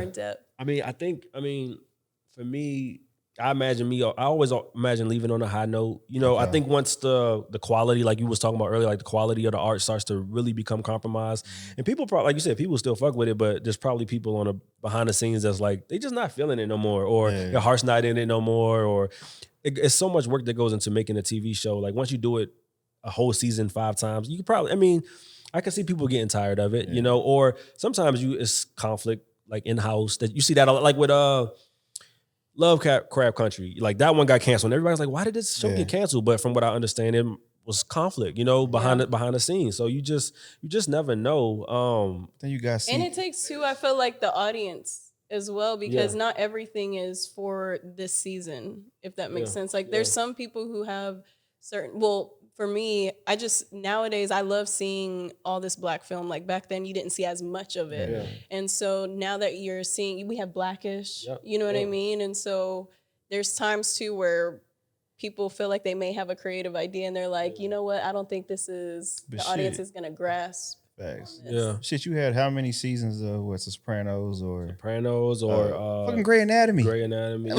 in depth. I mean, for me, I always imagine leaving on a high note. I think once the quality, like you was talking about earlier, like the quality of the art starts to really become compromised, and people probably, like you said, people still fuck with it, but there's probably people on the behind the scenes that's like, they just not feeling it no more, or their heart's not in it no more, or it's so much work that goes into making a TV show. Like once you do it a whole season 5 times, you could probably, I can see people getting tired of it, or sometimes it's conflict, like in-house, that you see that like with Love Crab Country, like that one got canceled. And everybody's like, why did this show get canceled? But from what I understand, it was conflict, behind the scenes. So you just never know. Then you guys see, and it takes too, I feel like, the audience as well, because not everything is for this season, if that makes sense. Like there's some people who have for me, nowadays I love seeing all this Black film. Like back then you didn't see as much of it. Yeah. And so now that you're seeing, we have Blackish, you know what I mean? And so there's times too where people feel like they may have a creative idea and they're like, you know what, I don't think the audience is gonna grasp. Facts. Yeah. Shit, you had how many seasons of Sopranos or fucking Grey Anatomy? Grey Anatomy. I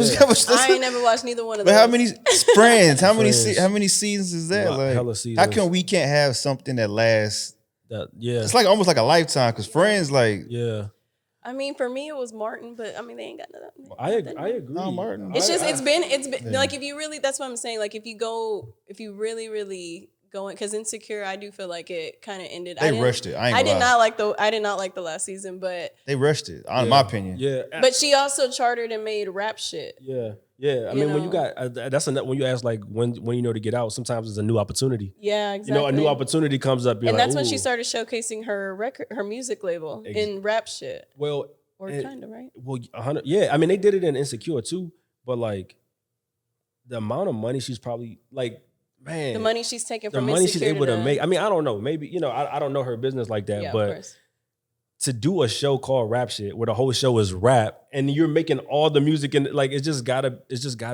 ain't never watched neither one of those. But how many Friends? How many seasons is that? Hella seasons. How come we can't have something that lasts? It's like almost like a lifetime, because Friends, like for me it was Martin, but they ain't got nothing. I agree. No, Martin. It's been like, if you really, that's what I'm saying. Like if you really going, because Insecure, I do feel like it kind of ended. They rushed it. I did not like the last season, but they rushed it. In my opinion. Yeah. But she also chartered and made rap shit. Yeah. Yeah. When you got when you ask like when to get out, sometimes it's a new opportunity. Yeah, exactly. A new opportunity comes up, and that's when she started showcasing her music label in rap shit. Well, kind of, right? Well, 100. Yeah, they did it in Insecure too, but like the amount of money she's probably like. Man, the money she's taking from the money she's able to make. I don't know. Maybe I don't know her business like that, but to do a show called Rap Shit, where the whole show is rap, and you're making all the music, and like it's just gotta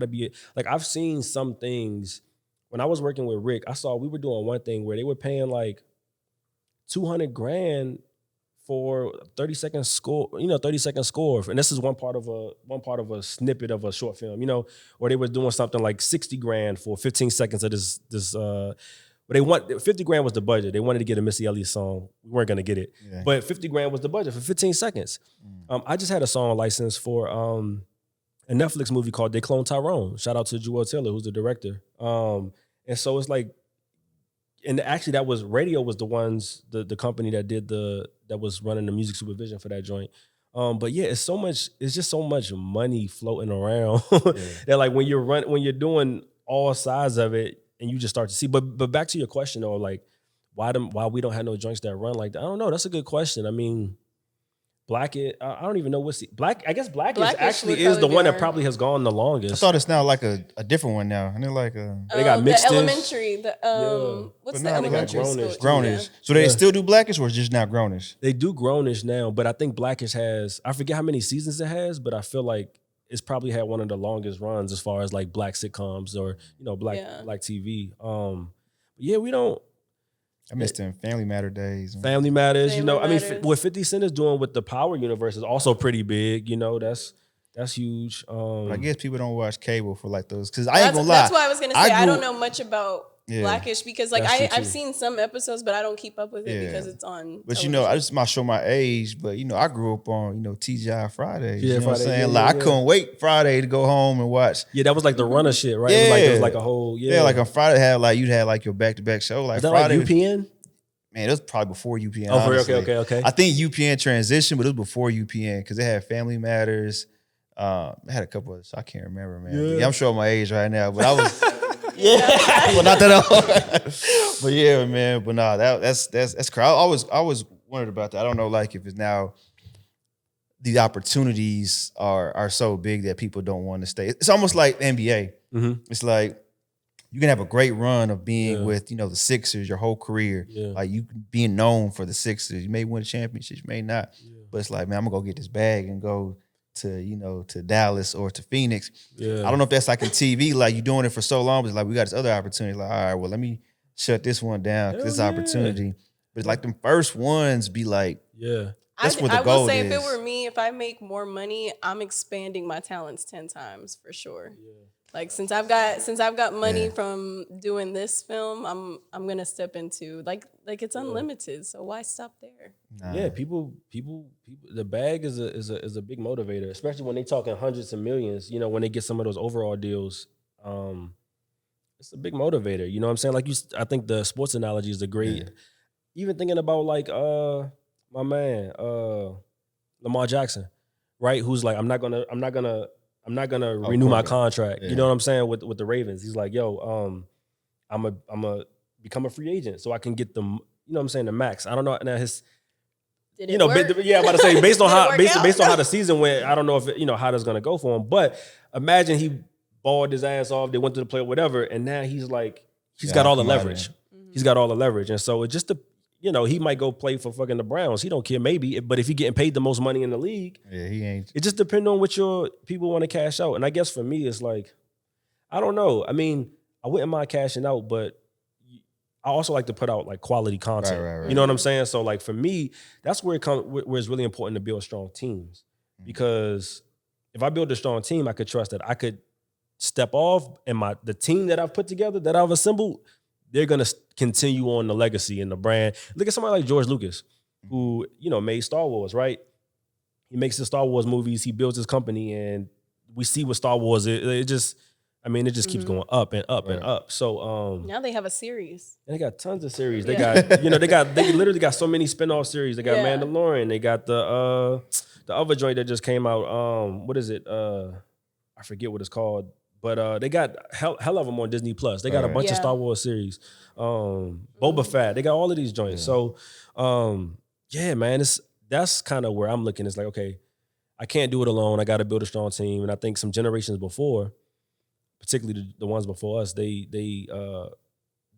be like, I've seen some things when I was working with Rick. I saw we were doing one thing where they were paying like $200,000 for 30-second score, 30-second score. And this is one part of a snippet of a short film, or they were doing something like $60,000 for 15 seconds of this but they want $50,000 was the budget. They wanted to get a Missy Elliott song. We weren't gonna get it. Yeah. But $50,000 was the budget for 15 seconds. I just had a song license for a Netflix movie called They Clone Tyrone. Shout out to Joel Taylor, who's the director. And so it's like, and actually that was Radio was the company that was running the music supervision for that joint. But yeah, it's just so much money floating around that like when you're doing all sides of it, and you just start to see. But back to your question though, like why we don't have no joints that run like that? I don't know. That's a good question. Blackish, I don't even know what's Black. I guess Blackish actually is the one that probably has gone the longest. I thought it's now like a different one now, and they're like they got mixed. The Elementary. What's the Elementary school? Grownish. So they still do Blackish, or it's just now Grownish? They do Grownish now, but I think Blackish has, I forget how many seasons it has, but I feel like it's probably had one of the longest runs as far as like Black sitcoms or Black TV. Yeah, we don't. I missed them Family Matter days. Family Matters, what 50 Cent is doing with the Power universe is also pretty big. That's huge. But I guess people don't watch cable for like those, because I ain't gonna lie. That's why I was gonna say I don't know much about Blackish, because like I've seen some episodes, but I don't keep up with it because it's on. But television. I just might show my age, but I grew up on TGI Fridays. Yeah, you know what I'm saying? I couldn't wait Friday to go home and watch. Yeah, that was like the runner shit, right? It was like a whole like on Friday you'd have like your back-to-back show. Like is that Friday like UPN? Man, it was probably before UPN. Oh, honestly. Okay. I think UPN transitioned, but it was before UPN because it had Family Matters. It had a couple others. I can't remember, man. Yeah, I'm showing my age right now, but I was. Well, not that old. But yeah, man. But nah, that's crazy. I always wondered about that. I don't know, like if it's now the opportunities are so big that people don't want to stay. It's almost like NBA. Mm-hmm. It's like you can have a great run of being with, the Sixers your whole career. Like you being known for the Sixers. You may win a championship, you may not. But it's like, man, I'm gonna go get this bag and go to, to Dallas or to Phoenix. I don't know if that's like in TV, like you doing it for so long, but it's like we got this other opportunity. Like, all right, well, let me shut this one down because this opportunity. But like them first ones be like, that's what the goal is. I will say, if it were me, if I make more money, I'm expanding my talents 10 times for sure. Like since I've got money from doing this film, I'm gonna step into like it's unlimited. So why stop there? Yeah, people. The bag is a big motivator, especially when they talking hundreds of millions. When they get some of those overall deals, it's a big motivator. You know what I'm saying? Like I think the sports analogy is a great. Even thinking about like my man Lamar Jackson, right? Who's like, I'm not gonna renew my contract. You know what I'm saying with the Ravens. He's like, yo, I'm a become a free agent so I can get them. You know what I'm saying, the max. I don't know now his. Did it work? I'm about to say based on how the season went, I don't know if how that's gonna go for him. But imagine he balled his ass off. They went to the play or whatever, and now he's like he's got all the leverage. He's got all the leverage, and so it just he might go play for fucking the Browns. He don't care, maybe. But if he getting paid the most money in the league, he ain't. It just depends on what your people want to cash out. And I guess for me, it's like, I don't know. I mean, I wouldn't mind cashing out, but I also like to put out like quality content. Right. You know what I'm saying? So like for me, that's where where it's really important to build strong teams. Because if I build a strong team, I could trust that I could step off and the team that I've put together, that I've assembled, they're going to continue on the legacy and the brand. Look at somebody like George Lucas, who, made Star Wars, right? He makes the Star Wars movies, he builds his company, and we see what Star Wars is. It just keeps going up and up and up. So now they have a series. And they got tons of series. They got, they literally got so many spin-off series. They got Mandalorian. They got the other joint that just came out. What is it? I forget what it's called. But they got hell of them on Disney Plus. They got a bunch of Star Wars series. Boba Fett. They got all of these joints. So, man, that's kind of where I'm looking. It's like, okay, I can't do it alone. I got to build a strong team. And I think some generations before, particularly the ones before us, they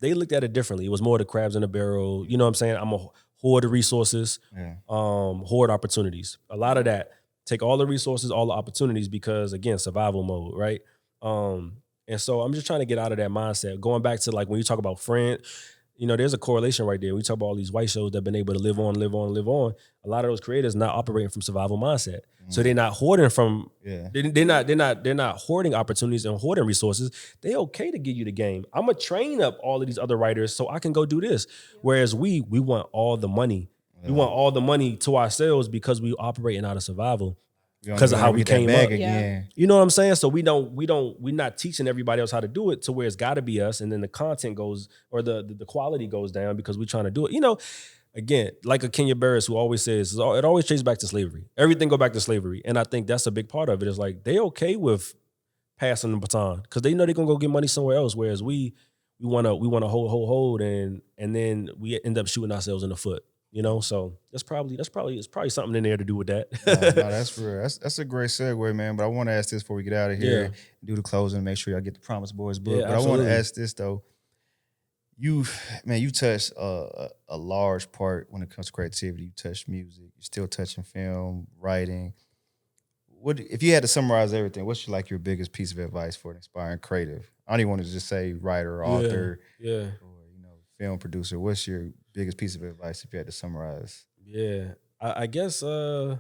looked at it differently. It was more the crabs in the barrel. You know what I'm saying? I'm a hoard of resources, hoard opportunities. A lot of that. Take all the resources, all the opportunities, because again, survival mode, right? And so I'm just trying to get out of that mindset. Going back to like when you talk about friends, there's a correlation right there. We talk about all these white shows that have been able to live on. A lot of those creators not operating from survival mindset. So they're not hoarding from they're not hoarding opportunities and hoarding resources. They okay to give you the game. I'm gonna train up all of these other writers so I can go do this. Whereas we want all the money. We want all the money to ourselves because we operating out of survival. Because of how we came up. You know what I'm saying? So we're not teaching everybody else how to do it to where it's got to be us, and then the content goes, or the quality goes down because we're trying to do it. Again, like a Kenya Barris who always says, it always traces back to slavery. Everything go back to slavery, and I think that's a big part of it. It's like they okay with passing the baton because they know they're gonna go get money somewhere else, whereas we want to hold, and then we end up shooting ourselves in the foot. So it's probably something in there to do with that. No, that's real. That's a great segue, man. But I want to ask this before we get out of here, do the closing, and make sure y'all get the Promise Boys book. But absolutely. I want to ask this though. You touched a large part when it comes to creativity. You touched music. You're still touching film, writing. What if you had to summarize everything? What's your biggest piece of advice for an aspiring creative? I don't even want to just say writer or author, or film producer. What's your biggest piece of advice if you had to summarize? Yeah, I guess you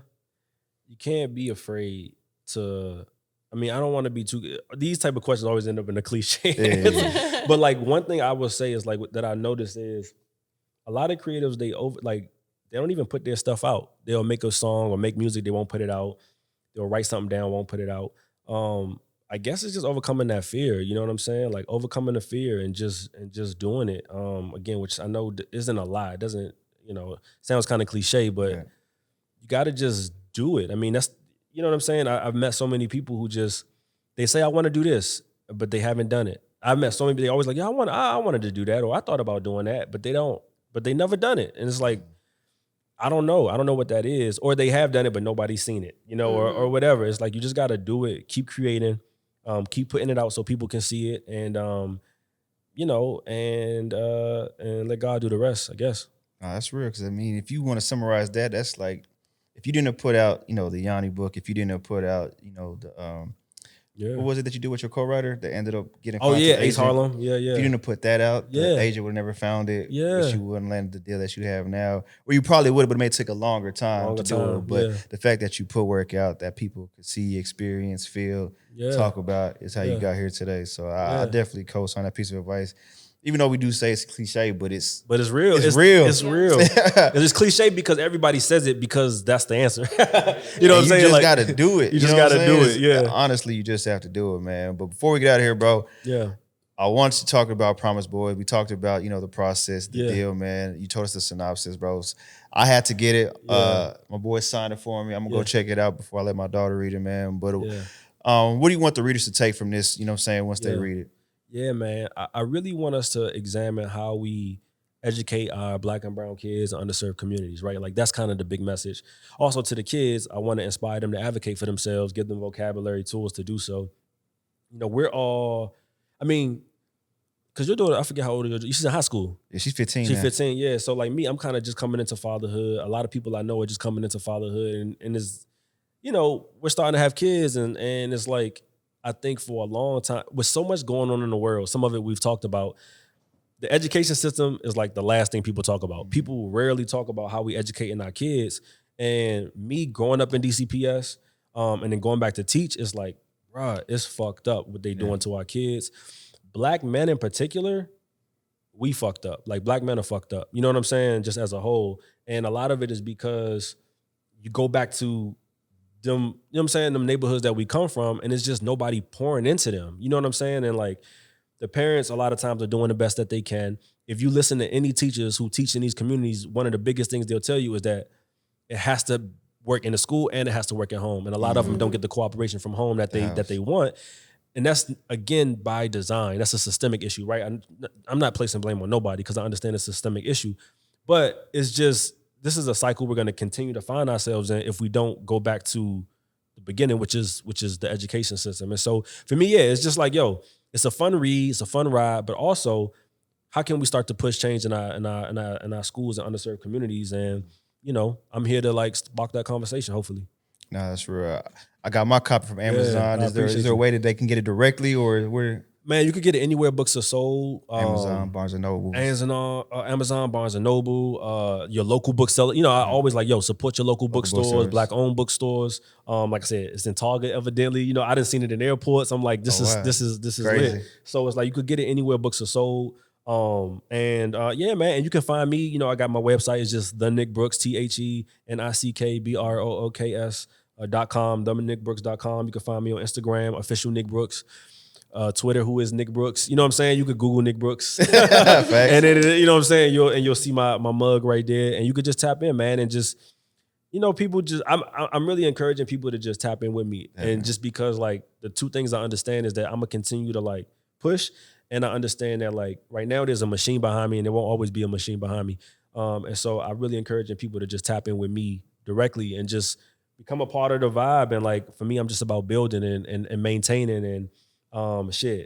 can't be afraid to. I mean, I don't want to be too. These type of questions always end up in a cliche. But like one thing I would say is like that I noticed is a lot of creatives they don't even put their stuff out. They'll make a song or make music, they won't put it out. They'll write something down, won't put it out. I guess it's just overcoming that fear. You know what I'm saying? Like overcoming the fear and just doing it. Again, which I know isn't a lie. It doesn't, sounds kind of cliche, but you got to just do it. I mean, that's, you know what I'm saying? I've met so many people who they say, I want to do this, but they haven't done it. I've met so many people, they always like, yeah, I wanted to do that, or I thought about doing that, but they never done it. And it's like, I don't know what that is, or they have done it, but nobody's seen it, or whatever. It's like, you just got to do it, keep creating, keep putting it out so people can see it. And and let God do the rest, I guess. No, that's real. Because I mean, if you want to summarize that, that's like if you didn't put out, the Yanni book, if you didn't put out, the what was it that you did with your co-writer that ended up getting? Oh yeah, Ace agent? Harlem. Yeah. If you didn't put that out, the agent would have never found it. But you wouldn't land the deal that you have now. Or you probably would have, but it may take a longer time to do it. But the fact that you put work out that people could see, experience, feel, talk about is how you got here today. So I definitely co-sign that piece of advice. Even though we do say it's cliche, but it's real. It's real. It's real. It's cliche because everybody says it because that's the answer. You know what I'm saying? You just got to do it. You just got to do it. Yeah. Honestly, you just have to do it, man. But before we get out of here, bro. Yeah. I wanted to talk about Promise Boy. We talked about, the process, the deal, man. You told us the synopsis, bros. I had to get it. Yeah. My boy signed it for me. I'm going to go check it out before I let my daughter read it, man. But what do you want the readers to take from this, once they read it? Yeah, man. I really want us to examine how we educate our Black and brown kids and underserved communities, right? Like that's kind of the big message. Also to the kids, I want to inspire them to advocate for themselves, give them vocabulary tools to do so. We're all, because your daughter, I forget how old you are. She's in high school. Yeah, she's 15 She's now. 15, yeah. So like me, I'm kind of just coming into fatherhood. A lot of people I know are just coming into fatherhood. And it's, we're starting to have kids and it's like, I think for a long time, with so much going on in the world, some of it we've talked about, the education system is like the last thing people talk about. People rarely talk about how we educating our kids. And me growing up in DCPS and then going back to teach, it's like, bruh, it's fucked up what they doing to our kids. Black men in particular, we fucked up. Like Black men are fucked up. You know what I'm saying? Just as a whole. And a lot of it is because you go back to them, you know what I'm saying, them neighborhoods that we come from, and it's just nobody pouring into them. You know what I'm saying? And like the parents a lot of times are doing the best that they can. If you listen to any teachers who teach in these communities, one of the biggest things they'll tell you is that it has to work in the school and it has to work at home. And a lot of them don't get the cooperation from home that they want. And that's, again, by design. That's a systemic issue, right? I'm not placing blame on nobody because I understand it's a systemic issue. But it's just, this is a cycle we're going to continue to find ourselves in if we don't go back to the beginning, which is the education system. And so for me, it's just like, it's a fun read, it's a fun ride, but also how can we start to push change in our schools and underserved communities? And, I'm here to like spark that conversation, hopefully. No, that's real. I got my copy from Amazon. Is there a way that they can get it directly or where? Man, you could get it anywhere books are sold. Amazon, Barnes & Noble. Amazon, Barnes & Noble, your local bookseller. I always like, support your local bookstores, Black-owned bookstores. Like I said, it's in Target, evidently. I didn't see it in airports. I'm like, this is crazy. lit. So it's like you could get it anywhere books are sold. Man, and you can find me. I got my website. It's just the Nick Brooks, TheNickBrooks.com, thenickbrooks.com. You can find me on Instagram, official Nick Brooks. Twitter, who is Nick Brooks. You know what I'm saying? You could Google Nick Brooks. And then, you know what I'm saying? You'll see my mug right there. And you could just tap in, man. And just, people just, I'm really encouraging people to just tap in with me. Mm-hmm. And just because like the two things I understand is that I'm going to continue to like push. And I understand that like right now there's a machine behind me and there won't always be a machine behind me. And so I really encouraging people to just tap in with me directly and just become a part of the vibe. And like, for me, I'm just about building and maintaining and,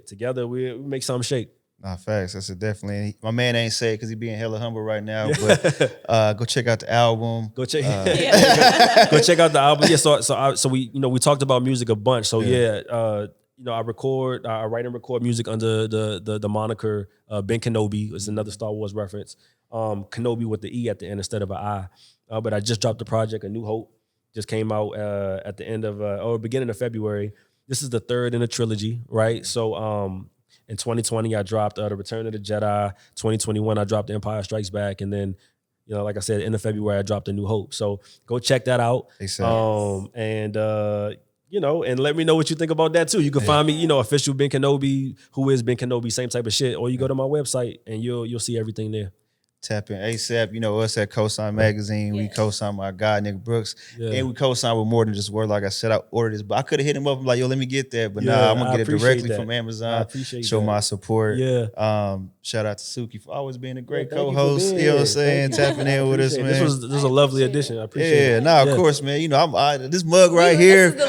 together we make something shake. Nah, facts. That's definitely. My man ain't say it because he being hella humble right now. But go check out the album. Go check out the album. Yeah. So we we talked about music a bunch. So I write and record music under the moniker Ben Kenobi. It's another Star Wars reference. Kenobi with the E at the end instead of an I. But I just dropped the project, A New Hope. Just came out at the end of beginning of February. This is the third in a trilogy, right? So in 2020, I dropped The Return of the Jedi. 2021, I dropped Empire Strikes Back. And then, like I said, end of February, I dropped A New Hope. So go check that out. And let me know what you think about that too. You can find me, official Ben Kenobi, who is Ben Kenobi, same type of shit. Or you go to my website and you'll see everything there. tap in ASAP. You know, us at COSIGN Magazine, we co-sign my guy, Nick Brooks. And we co-sign with more than just word. Like I said, I ordered this, but I could have hit him up. I'm like, yo, let me get that. But nah, I'm going to get it directly from Amazon. I appreciate Show my support. Yeah. Shout out to Suki for always being a great co-host. You know what I'm saying? Tapping in with us, man. This was a lovely addition. I appreciate it. Of course, man. You know, this mug right here. This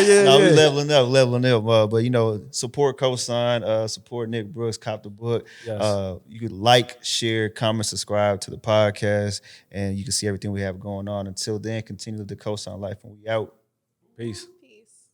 is the level up. We leveling up. But, you know, support COSIGN, support Nick Brooks, cop the book. Yes. You could like, share, comment, subscribe to the podcast, and you can see everything we have going on. Until then, continue the COSIGN life, and we out. Peace.